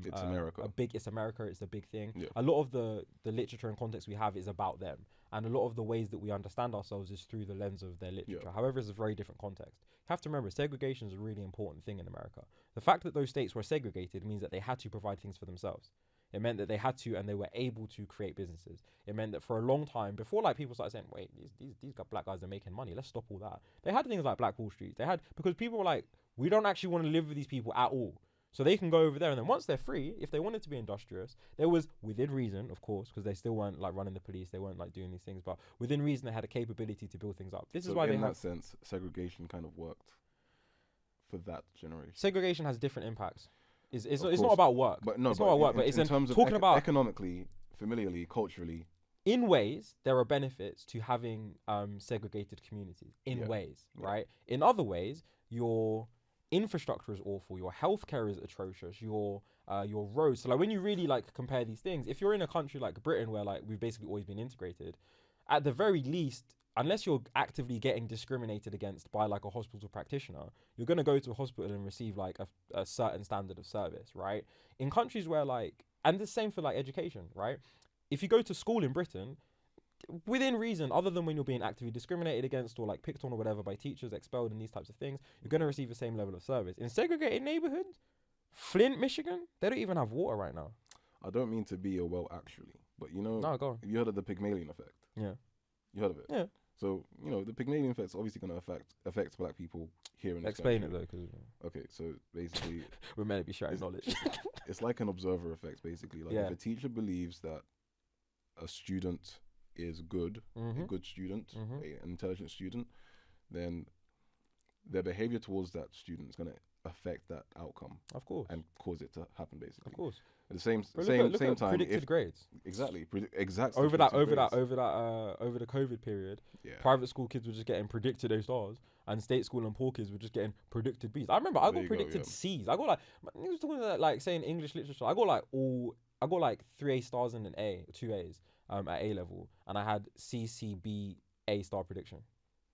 It's America. It's America, it's the big thing. Yeah. A lot of the literature and context we have is about them. And a lot of the ways that we understand ourselves is through the lens of their literature. Yeah. However, it's a very different context. You have to remember, segregation is a really important thing in America. The fact that those states were segregated means that they had to provide things for themselves. It meant that they had to, and they were able to create businesses. It meant that for a long time, before like people started saying, wait, these black guys are making money, let's stop all that. They had things like Black Wall Street. Because people were like, we don't actually want to live with these people at all. So they can go over there, and then once they're free, if they wanted to be industrious, there was, within reason, of course, because they still weren't like running the police, they weren't like doing these things, but within reason, they had a capability to build things up. This is why in that sense, segregation kind of worked for that generation. Segregation has different impacts. It's not about work. But no, it's not about work. But it's in terms of talking about economically, familiarly, culturally. In ways, there are benefits to having segregated communities. In ways, right? In other ways, your infrastructure is awful. Your healthcare is atrocious. Your roads. So like when you really like compare these things, if you're in a country like Britain where like we've basically always been integrated, at the very least, unless you're actively getting discriminated against by like a hospital practitioner, you're going to go to a hospital and receive like a certain standard of service, right? In countries where like, and the same for like education, right? If you go to school in Britain, within reason, other than when you're being actively discriminated against or like picked on or whatever by teachers, expelled and these types of things, you're going to receive the same level of service. In segregated neighborhoods, Flint, Michigan, they don't even have water right now. I don't mean to be actually, but No, go on. have you heard of the Pygmalion effect? Yeah. You heard of it? Yeah. So, the Pygmalion effect is obviously going to affect black people here in this Explain country. it though, because Okay, so basically, we're meant to be sharing knowledge. it's like an observer effect, basically. Like if a teacher believes that a student is good, a good student, an intelligent student, then their behavior towards that student is going to affect that outcome. Of course. And cause it to happen, basically. Of course. At the same Look time, predicted grades. Exactly. Over the COVID period, private school kids were just getting predicted A stars, and state school and poor kids were just getting predicted Bs. I remember I got predicted Cs. I got he was talking about like saying English literature. I got like 3 A stars and an A, 2 A's at A level, and I had C, C, B, A star prediction.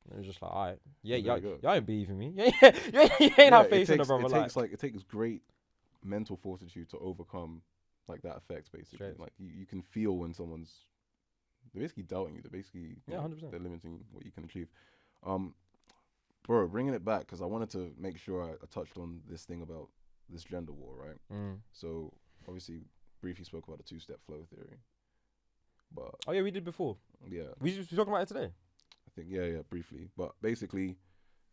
And it was just like, all right, y'all ain't believing me. You ain't have faith in the brother. It takes great mental fortitude to overcome like that effect, basically. Straight. Like you can feel when they're basically doubting you. They're basically 100%. they're limiting what you can achieve. Bro, bringing it back, because I wanted to make sure I touched on this thing about this gender war, right? So obviously briefly spoke about the two-step flow theory, but we did before. Yeah, we talking about it today. I think briefly, but basically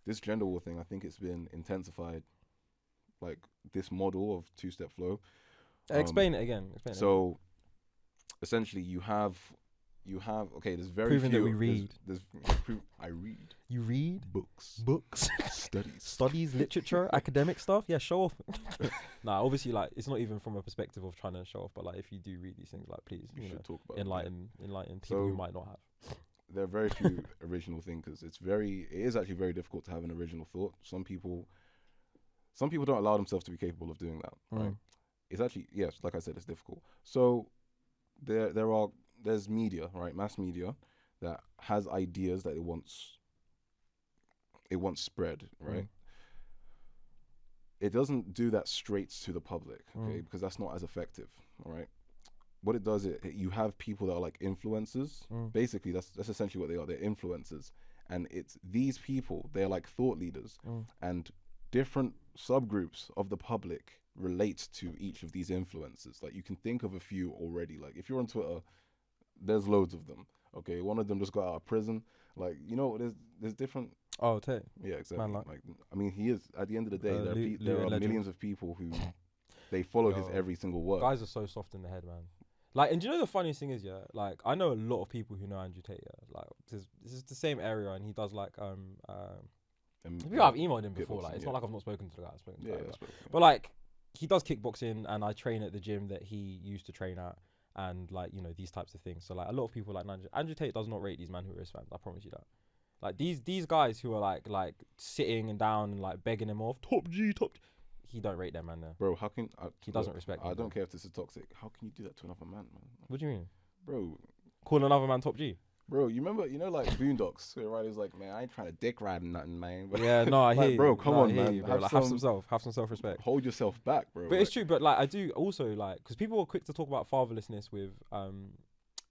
this gender war thing, I think it's been intensified. Like this model of two-step flow. Explain it again. So essentially, you have there's very proving few, that we read. I read. You read books, studies, literature, academic stuff. Yeah, show off. Nah, obviously, like it's not even from a perspective of trying to show off, but like if you do read these things, like please, you should talk about enlighten people who might not have. There are very few original thinkers. It is actually very difficult to have an original thought. Some people don't allow themselves to be capable of doing that, right? It's actually, yes, like I said, it's difficult. So there's media, right? Mass media that has ideas that it wants spread, right? It doesn't do that straight to the public, okay? Because that's not as effective, all right? What it does, you have people that are like influencers. Basically, that's essentially what they are. They're influencers. And it's these people, they're like thought leaders. And different subgroups of the public relate to each of these influences. Like you can think of a few already. Like if you're on Twitter, there's loads of them. Okay, one of them just got out of prison. Like there's different. Oh, Tate. Yeah, exactly. Man, Like I mean, he is at the end of the day. There Luton are legend. millions of people who they follow his Yo, every single word. Guys are so soft in the head, man. Like, and do you know the funniest thing is, yeah, like I know a lot of people who know Andrew Tate. Yeah, like this is the same area, and he does like people I've emailed him before. Like, it's not like I've not spoken to the guy. I've spoken to the guy, but like he does kickboxing, and I train at the gym that he used to train at, and like these types of things. So like a lot of people like Andrew Tate does not rate these man who are his fans. I promise you that. Like these guys who are like sitting and down and like begging him off, top G. He don't rate them, man. There, bro. How can he doesn't respect? I don't care if this is toxic. How can you do that to another man? What do you mean, bro? Call another man top G? Bro, you remember, like Boondocks, where Riley's like, man, I ain't trying to dick ride nothing, man. But yeah, no, I hear you. Bro, come on, man. You, bro. Have some self-respect. Hold yourself back, bro. But it's true. But like, I do also like, because people are quick to talk about fatherlessness with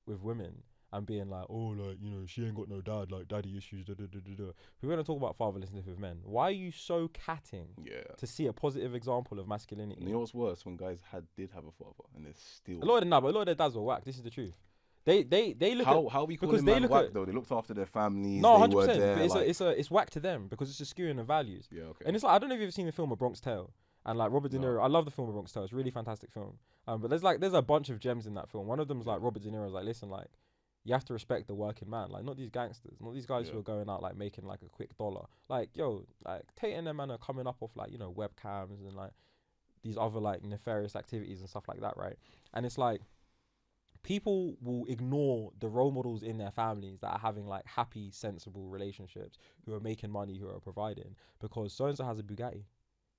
women and being like, oh, like she ain't got no dad, like daddy issues. Da, da, da, da, da. We're gonna talk about fatherlessness with men. Why are you so catting? Yeah. To see a positive example of masculinity. And you know what's worse? When guys did have a father and they're still a lot of their dads were whack. This is the truth. They look how we call them man whack though. They looked after their families. No, 100%. But it's whack to them because it's a skewing of values. Yeah, okay. And it's like, I don't know if you've ever seen the film A Bronx Tale, and like Robert De Niro. I love the film A Bronx Tale. It's a really fantastic film. But there's a bunch of gems in that film. One of them is like Robert De Niro's like, listen, like you have to respect the working man. Like not these gangsters, not these guys who are going out like making like a quick dollar. Like yo, like Tate and them man are coming up off like webcams and like these other like nefarious activities and stuff like that, right? And it's like, people will ignore the role models in their families that are having like happy, sensible relationships, who are making money, who are providing, because so-and-so has a Bugatti,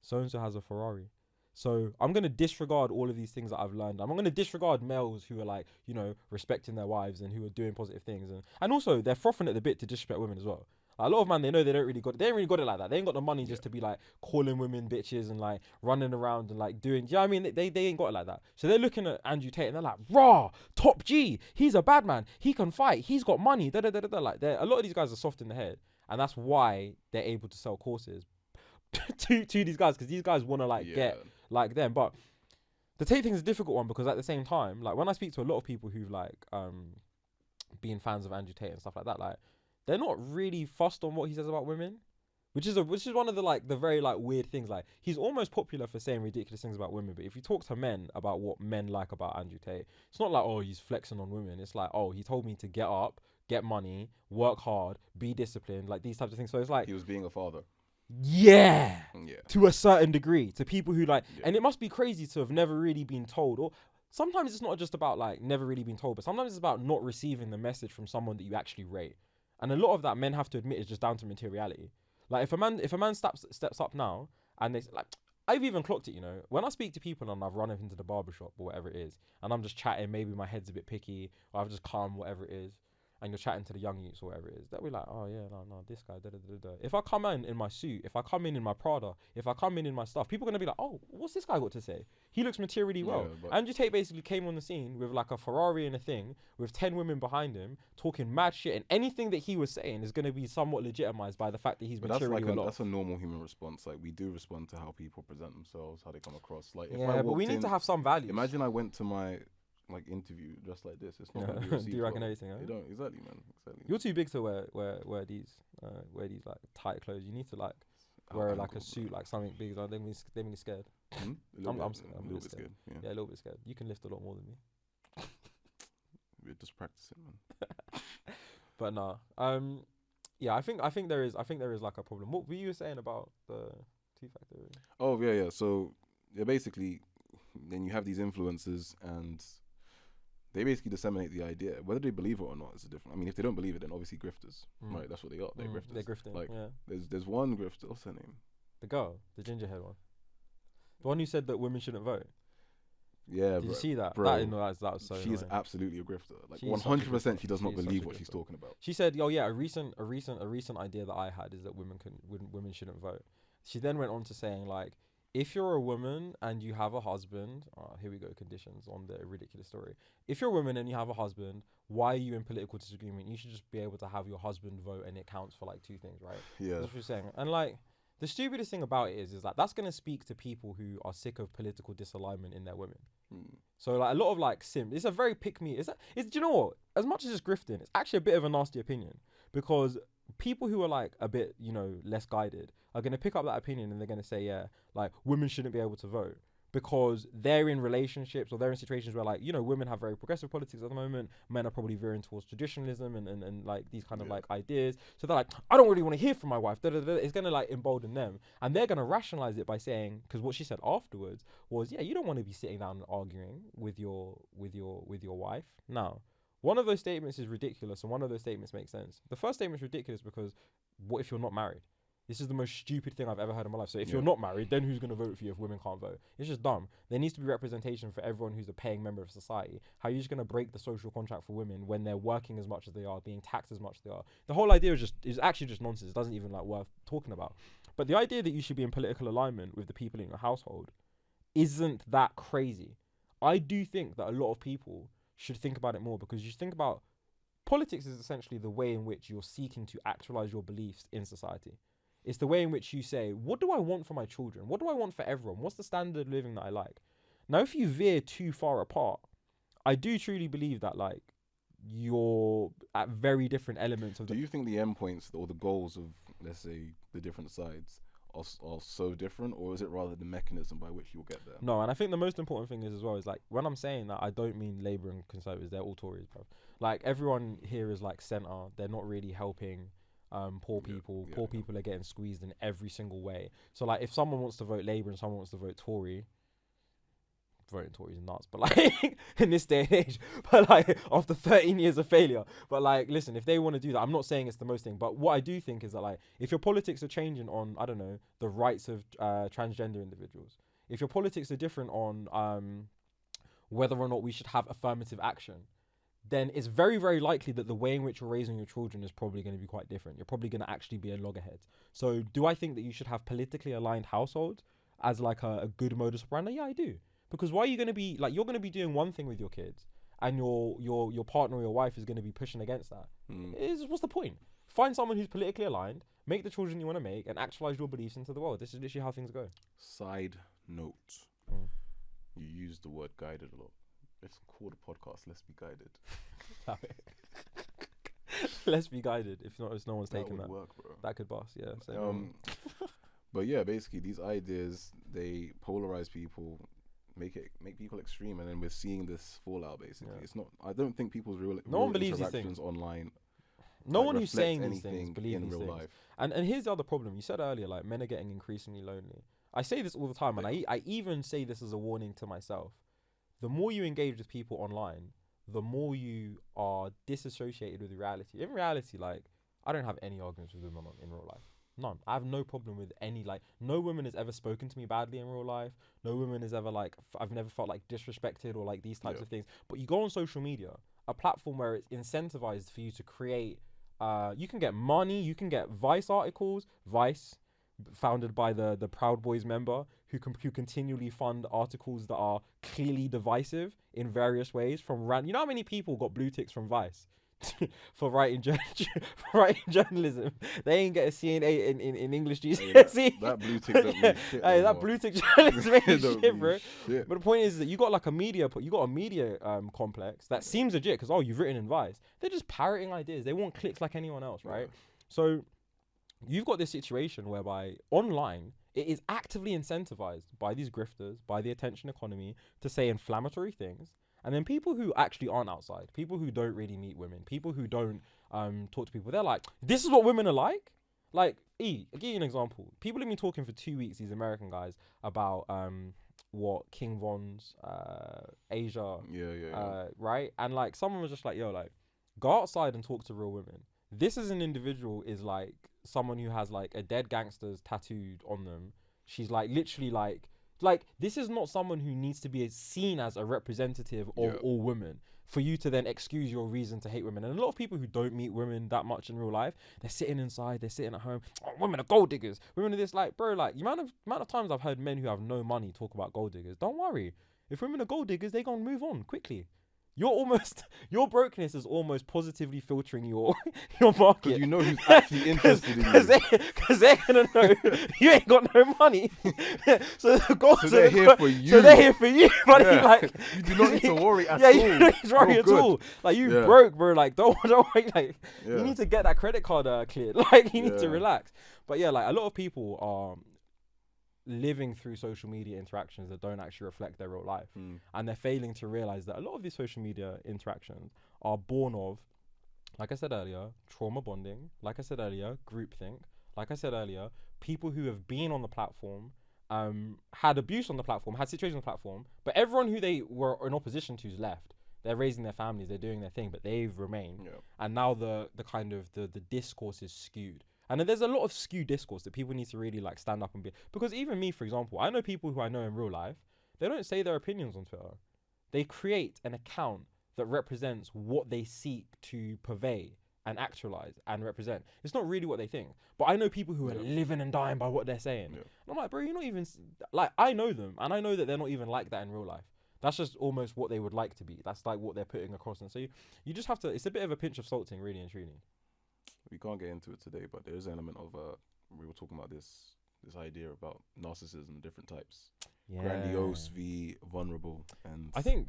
so-and-so has a Ferrari. So I'm going to disregard all of these things that I've learned. I'm going to disregard males who are like, respecting their wives and who are doing positive things. And also they're frothing at the bit to disrespect women as well. Like, a lot of men, they know they ain't really got it like that. They ain't got the money just to be like calling women bitches and like running around and like doing, I mean? They ain't got it like that. So they're looking at Andrew Tate and they're like, raw, top G, he's a bad man, he can fight, he's got money, da da da da. Like, a lot of these guys are soft in the head, and that's why they're able to sell courses to these guys, because these guys want to get like them. But the Tate thing is a difficult one, because at the same time, like when I speak to a lot of people who've like been fans of Andrew Tate and stuff like that, like they're not really fussed on what he says about women, which is one of the very like weird things. Like, he's almost popular for saying ridiculous things about women, but if you talk to men about what men like about Andrew Tate, it's not like, oh, he's flexing on women. It's like, oh, he told me to get up, get money, work hard, be disciplined, like these types of things. So it's like, he was being a father. Yeah. To a certain degree, to people who like, and it must be crazy to have never really been told. Or sometimes it's not just about like never really been told, but sometimes it's about not receiving the message from someone that you actually rate. And a lot of that, men have to admit, is just down to materiality. Like, if a man steps up now, and they like, I've even clocked it, when I speak to people and I've run up into the barbershop or whatever it is, and I'm just chatting, maybe my head's a bit picky, or I've just calm, whatever it is, and you're chatting to the young youths or whatever it is, they'll be like, oh yeah, no, this guy, da da da da. If I come in my suit, if I come in my Prada, if I come in my stuff, people are gonna be like, oh, what's this guy got to say? He looks materially well. Andrew Tate basically came on the scene with like a Ferrari and a thing, with 10 women behind him, talking mad shit, and anything that he was saying is gonna be somewhat legitimized by the fact that he's materially well off. That's a normal human response. Like, we do respond to how people present themselves, how they come across. Like, if but we need to have some value. Imagine I went to my interview just like this. It's not gonna be received. Do you reckon anything? You don't, exactly, man. Exactly. You're too big to wear these like tight clothes. You need to like wear like a suit, like something big. Like, they're gonna be scared. I'm a little bit scared. Yeah, a little bit scared. You can lift a lot more than me. We're just practicing, man. But nah. Yeah, I think there is like a problem. What were you saying about the two-factor? Oh yeah. So basically, then you have these influencers, and they basically disseminate the idea. Whether they believe it or not is a different. I mean, if they don't believe it, then obviously grifters, right? That's what they are. They're grifters. They're grifting. Like, there's one grifter. What's her name? The girl, the ginger haired one, the one who said that women shouldn't vote. Yeah, did you see that? Bro, that was so. She's absolutely a grifter. Like, 100%, she does not believe what she's talking about. She said, "Oh yeah, a recent idea that I had is that women shouldn't vote." She then went on to saying, like, if you're a woman and you have a husband, here we go, conditions on the ridiculous story. If you're a woman and you have a husband, why are you in political disagreement? You should just be able to have your husband vote, and it counts for like 2 things, right? Yeah. That's what you're saying. And like, The stupidest thing about it is like that's gonna speak to people who are sick of political disalignment in their women. So like a lot of like it's a very pick me. Do you know what? As much as it's grifting, it's actually a bit of a nasty opinion because people who are like a bit, less guided are gonna pick up that opinion and they're gonna say, yeah, like women shouldn't be able to vote because they're in relationships or they're in situations where like, women have very progressive politics at the moment. Men are probably veering towards traditionalism and like these kind of like ideas. So they're like, I don't really want to hear from my wife. It's going to like embolden them. And they're going to rationalize it by saying, because what she said afterwards was, yeah, you don't want to be sitting down and arguing with your wife. Now, one of those statements is ridiculous and one of those statements makes sense. The first statement is ridiculous because what if you're not married? This is the most stupid thing I've ever heard in my life. So if you're not married, then who's going to vote for you if women can't vote? It's just dumb. There needs to be representation for everyone who's a paying member of society. How are you just going to break the social contract for women when they're working as much as they are, being taxed as much as they are? The whole idea is actually just nonsense. It doesn't even like worth talking about. But the idea that you should be in political alignment with the people in your household isn't that crazy. I do think that a lot of people should think about it more because you think about politics is essentially the way in which you're seeking to actualize your beliefs in society. It's the way in which you say, what do I want for my children? What do I want for everyone? What's the standard of living that I like? Now, if you veer too far apart, I do truly believe that like you're at very different elements of Do you think the endpoints or the goals of, let's say, the different sides are so different, or is it rather the mechanism by which you'll get there? No, and I think the most important thing is as well is like when I'm saying that, I don't mean Labour and Conservatives. They're all Tories, bro. Like everyone here is like centre. They're not really helping poor people. Poor people are getting squeezed in every single way. So like if someone wants to vote Labour and someone wants to vote Tory, voting Tory is nuts, but like in this day and age, but like after 13 years of failure, but like listen, if they want to do that, I'm not saying it's the most thing, but what I do think is that like if your politics are changing on, I don't know, the rights of transgender individuals, if your politics are different on whether or not we should have affirmative action, then it's very, very likely that the way in which you're raising your children is probably going to be quite different. You're probably going to actually be a loggerhead. So do I think that you should have politically aligned households as like a good modus operandi? Yeah, I do. Because why are you going to be like, you're going to be doing one thing with your kids and your partner or your wife is going to be pushing against that. What's the point? Find someone who's politically aligned, make the children you want to make, and actualize your beliefs into the world. This is literally how things go. Side note. You use the word guided a lot. Let's call the podcast Let's Be Guided. Let's be guided. If no one's taking that. Work, bro. That could bust, yeah. But yeah, basically these ideas, they polarize people, make people extreme, and then we're seeing this fallout basically. It's not, I don't think people's real one believes these things online. No one who's saying these things believes in these real things. life. And here's the other problem. You said earlier, like men are getting increasingly lonely. I say this all the time, and I even say this as a warning to myself. The more you engage with people online, the more you are disassociated with reality. In reality, like, I don't have any arguments with women in real life. None. I have no problem with any, like, no woman has ever spoken to me badly in real life. No woman has ever, like, I've never felt, like, disrespected or, like, these types of things. But you go on social media, a platform where it's incentivized for you to create, you can get money, you can get Vice articles, Vice, founded by the Proud Boys member, who continually fund articles that are clearly divisive in various ways from you know how many people got blue ticks from Vice for writing journalism? They ain't get a CNA in English GCSE. That blue tick don't mean shit. Hey, that blue tick journalism ain't shit, bro. Shit. But the point is that you got a media complex that seems legit because you've written in Vice. They're just parroting ideas. They want clicks like anyone else, right? So you've got this situation whereby online it is actively incentivized by these grifters, by the attention economy, to say inflammatory things. And then people who actually aren't outside, people who don't really meet women, people who don't talk to people, they're like, this is what women are like? Like, I'll give you an example. People have been talking for 2 weeks, these American guys, about what King Von's Asia, right? And like someone was just like, yo, like, go outside and talk to real women. This as an individual is like someone who has like a dead gangster's tattooed on them. She's like literally like this is not someone who needs to be seen as a representative of all women for you to then excuse your reason to hate women. And a lot of people who don't meet women that much in real life, they're sitting inside, they're sitting at home. Oh, women are gold diggers. Women are this, like, bro, like the amount of times I've heard men who have no money talk about gold diggers. Don't worry. If women are gold diggers, they're gonna move on quickly. your brokenness is almost positively filtering your your market. Because you know who's actually interested in you. Because they're gonna know you ain't got no money. So the goal, So they're here for you. So they're here for you, buddy. Yeah. Like You do not need to worry at all. Yeah, you don't need to worry Oh, at good. all. Like you Yeah. broke, bro. Like don't worry. Like Yeah. you need to get that credit card cleared. Like you need to Yeah. relax. But yeah, like a lot of people are living through social media interactions that don't actually reflect their real life. And they're failing to realize that a lot of these social media interactions are born of, like I said earlier, trauma bonding, like I said earlier, groupthink, like I said earlier, people who have been on the platform, had abuse on the platform, had situations on the platform, but everyone who they were in opposition to's left. They're raising their families, they're doing their thing, but they've remained. Yeah. And now the kind of the discourse is skewed. And then there's a lot of skewed discourse that people need to really like stand up and be, because even me, for example, I know people who I know in real life, they don't say their opinions on Twitter. They create an account that represents what they seek to purvey and actualize and represent. It's not really what they think. But I know people who are living and dying by what they're saying. Yeah. And I'm like, bro, you're not even, like, I know them and I know that they're not even like that in real life. That's just almost what they would like to be. That's like what they're putting across. And so you just have to, it's a bit of a pinch of salt thing, really and truly. We can't get into it today, but there is an element of we were talking about this idea about narcissism, different types, grandiose v vulnerable, and I think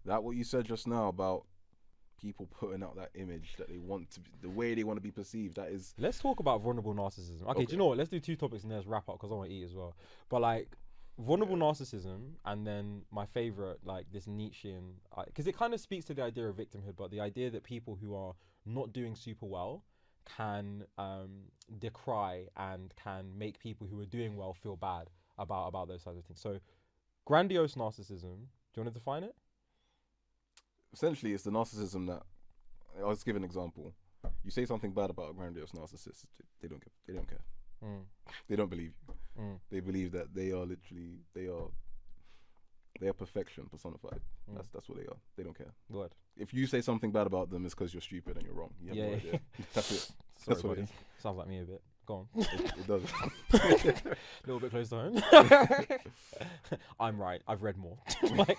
that what you said just now about people putting out that image that they want to, the way they want to be perceived. That is. Let's talk about vulnerable narcissism. Okay, do you know what? Let's do 2 topics and then let's wrap up because I want to eat as well. But like vulnerable narcissism, and then my favorite, like this Nietzschean, because it kind of speaks to the idea of victimhood, but the idea that people who are not doing super well can decry and can make people who are doing well feel bad about those types of things. So grandiose narcissism, do you want to define it? Essentially, it's the narcissism that, I'll just give an example. You say something bad about a grandiose narcissist, they don't care. They don't believe you. They believe that they are literally, they are perfection personified. That's what they are. They don't care. Good. If you say something bad about them, it's because you're stupid and you're wrong. You have no idea. That's it. Sorry, That's what it is. Sounds like me a bit. Go on. It does. A little bit close to home. I'm right. I've read more. Like,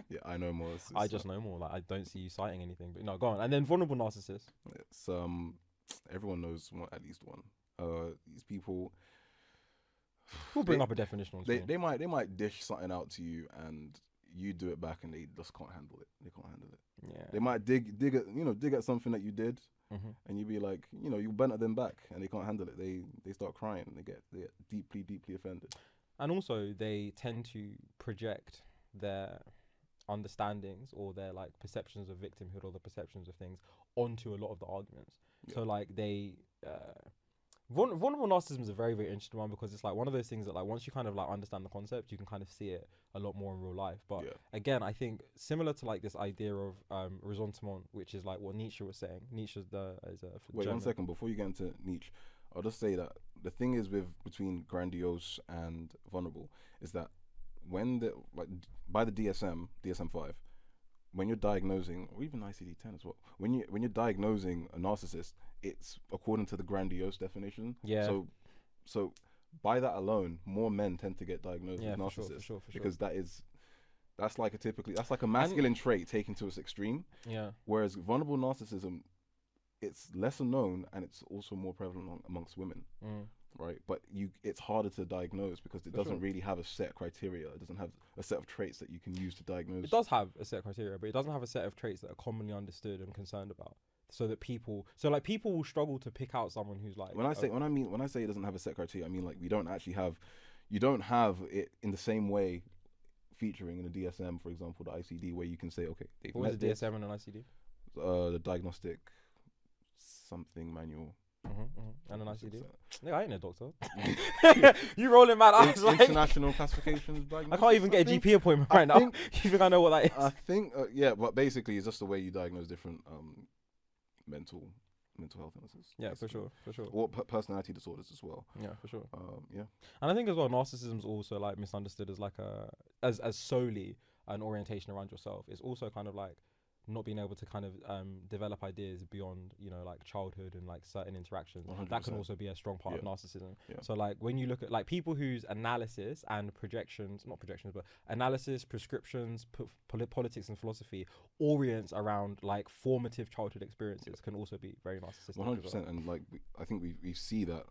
Yeah, I know more. I just know more. Like I don't see you citing anything. But no, go on. And then vulnerable narcissist. It's everyone knows one, at least one. These people. We'll bring up a definition on screen. They might dish something out to you and you do it back and they just can't handle it. They can't handle it. Yeah. They might dig at something that you did, and you be like, you bent at them back and they can't handle it. They start crying. They get deeply offended. And also they tend to project their understandings or their like perceptions of victimhood or the perceptions of things onto a lot of the arguments. Yeah. So like they vulnerable narcissism is a very, very interesting one because it's like one of those things that like once you kind of like understand the concept, you can kind of see it a lot more in real life. But again, I think similar to like this idea of ressentiment, which is like what Nietzsche was saying. Nietzsche is Wait, German. 1 second before you get into Nietzsche. I'll just say that the thing is between grandiose and vulnerable is that when by the DSM-5, when you're diagnosing, or even ICD-10 as well, when you're diagnosing a narcissist, it's according to the grandiose definition. Yeah. So by that alone, more men tend to get diagnosed with narcissists for sure. because that's like a masculine trait taken to its extreme. Yeah. Whereas vulnerable narcissism, it's lesser known and it's also more prevalent amongst women. Right, but it's harder to diagnose because it doesn't really have a set criteria. It doesn't have a set of traits that you can use to diagnose. It does have a set criteria, but it doesn't have a set of traits that are commonly understood and concerned about. So that people will struggle to pick out someone who's like. When I say it doesn't have a set criteria, I mean like you don't have it in the same way featuring in a DSM, for example, the ICD, where you can say, okay, what is a DSM and an ICD? The diagnostic something manual. And an ICD. No, I ain't a doctor. You rolling mad eyes like international classifications. I can't even get a GP appointment right now. You think I know what that is? I think but basically it's just the way you diagnose different mental health illnesses. Yeah, for sure. Or personality disorders as well. Yeah, for sure. Yeah. And I think as well, narcissism is also like misunderstood as like as solely an orientation around yourself. It's also kind of like not being able to kind of develop ideas beyond, you know, like childhood and like certain interactions. 100%. That can also be a strong part of narcissism. Yeah. So like when you look at like people whose analysis and not projections, but analysis, prescriptions, politics and philosophy orients around like formative childhood experiences can also be very narcissistic. 100%. And like, I think we see that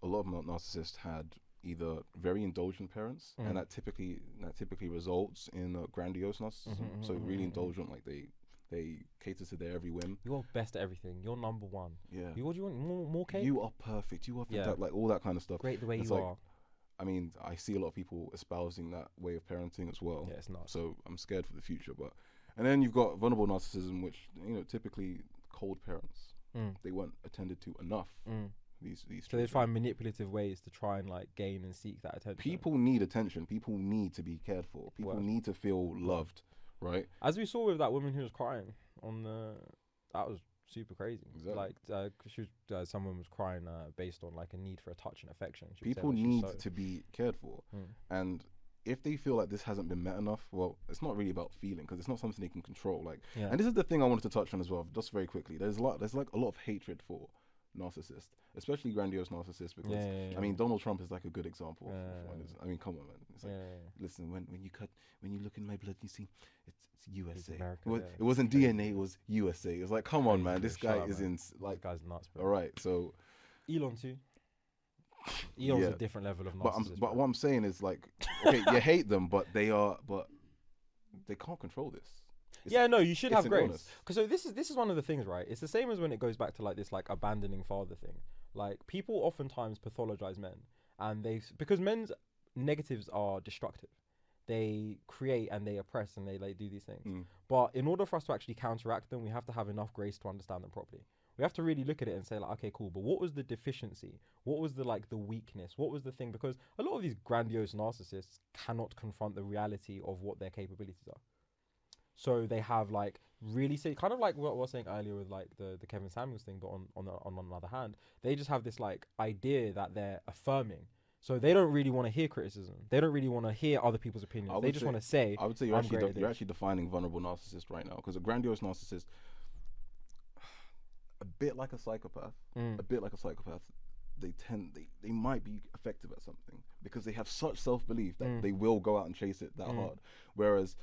a lot of narcissists had either very indulgent parents, and that typically results in grandiose narcissism. So really indulgent, like they cater to their every whim. You're best at everything. You're number one. Yeah. What do you want? More cake? You are perfect. You are fantastic. Like all that kind of stuff. Great the way It's you like, are. I mean, I see a lot of people espousing that way of parenting as well. Yeah, it's not. So I'm scared for the future. And then you've got vulnerable narcissism, which, you know, typically cold parents. They weren't attended to enough. These So they find manipulative ways to try and like gain and seek that attention. People need attention. People need to be cared for. People need to feel loved, right? As we saw with that woman who was crying that was super crazy. Exactly. Like someone was crying based on like a need for a touch and affection. People need to be cared for, and if they feel like this hasn't been met enough, well, it's not really about feeling, because it's not something they can control. Like, and this is the thing I wanted to touch on as well, just very quickly. There's like a lot of hatred for narcissists, especially grandiose narcissists, because I mean, Donald Trump is like a good example. I mean, come on, man. It's like, listen, when you look in my blood, you see it's USA. America, it wasn't DNA, it was USA. It's like, come on, man. This guy is in like, this guy's nuts, bro. All right, so Elon too. Elon's a different level of narcissism. But what I'm saying is, like, okay, you hate them, but they can't control this. You should have grace. Because so this is one of the things, right? It's the same as when it goes back to like this like abandoning father thing. Like people oftentimes pathologize men, and because men's negatives are destructive. They create and they oppress and they like do these things. But in order for us to actually counteract them, we have to have enough grace to understand them properly. We have to really look at it and say like, okay, cool, but what was the deficiency? What was the weakness? What was the thing? Because a lot of these grandiose narcissists cannot confront the reality of what their capabilities are. So they have like really kind of like what I was saying earlier with like the Kevin Samuels thing, but on another hand, they just have this like idea that they're affirming. So they don't really want to hear criticism. They don't really want to hear other people's opinions. They just want to say, I would say you're actually defining vulnerable narcissist right now, because a grandiose narcissist, a bit like a psychopath, they might be effective at something because they have such self-belief that they will go out and chase it that hard. Whereas,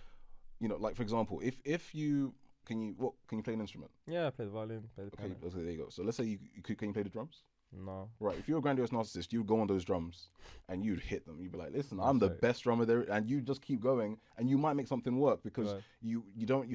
you know, like for example, if you can you play an instrument? Yeah, I play the violin, play the piano. Okay, there you go. So let's say can you play the drums? No. Right. If you're a grandiose narcissist, you'd go on those drums and you'd hit them. You'd be like, listen, I'm the best drummer there, and you just keep going, and you might make something work because you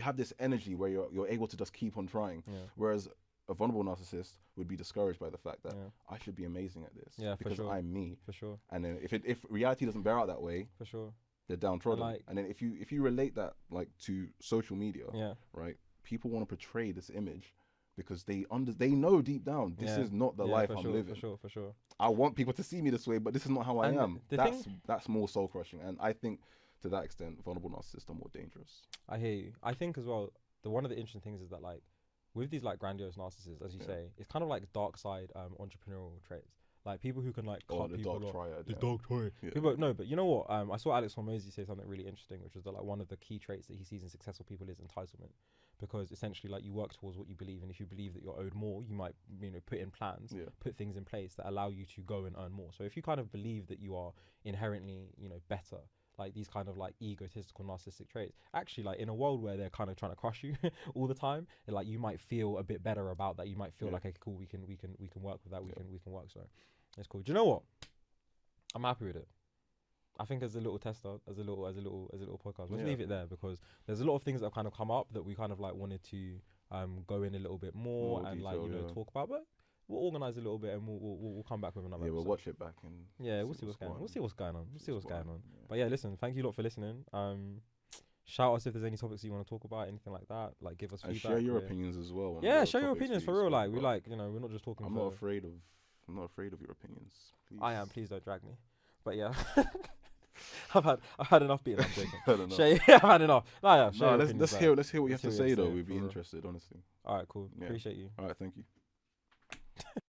have this energy where you're able to just keep on trying. Whereas a vulnerable narcissist would be discouraged by the fact that I should be amazing at this because I'm me. For sure. And then if reality doesn't bear out that way, for sure, they're downtrodden. And then if you relate that like to social media, right? People want to portray this image because they know deep down this is not the life I'm living. For sure. I want people to see me this way, but this is not how I am. That's more soul crushing, and I think to that extent, vulnerable narcissists are more dangerous. I hear you. I think as well, one of the interesting things is that like with these like grandiose narcissists, as you say, it's kind of like dark side entrepreneurial traits. Like people who can like cut people off. The dark triad. But you know what? I saw Alex Hormozy say something really interesting, which was that like one of the key traits that he sees in successful people is entitlement, because essentially like you work towards what you believe, and if you believe that you're owed more, you might put in plans, put things in place that allow you to go and earn more. So if you kind of believe that you are inherently better, like these kind of like egotistical narcissistic traits, actually like in a world where they're kind of trying to crush you all the time, like you might feel a bit better about that. You might feel like, okay, cool, we can work with that. We can work. So it's cool. Do you know what? I'm happy with it. I think as a little tester, as a little podcast, let's leave it there, because there's a lot of things that have kind of come up that we kind of like wanted to go in a little bit more and detail, like talk about, but we'll organize a little bit and we'll come back with another episode. We'll watch it back and we'll see what's going on. We'll see what's going on. But yeah, listen, thank you a lot for listening. Shout us if there's any topics you want to talk about, anything like that. Like give us feedback. Share your opinions as well. Share your opinions for real. Like we like, we're not just talking. I'm not afraid of your opinions. Please. I am. Please don't drag me. But yeah. I've had enough beating. I'm joking. I've had enough. Let's hear what you have to say though. We'd be interested, honestly. All right, cool. Appreciate you. All right, thank you.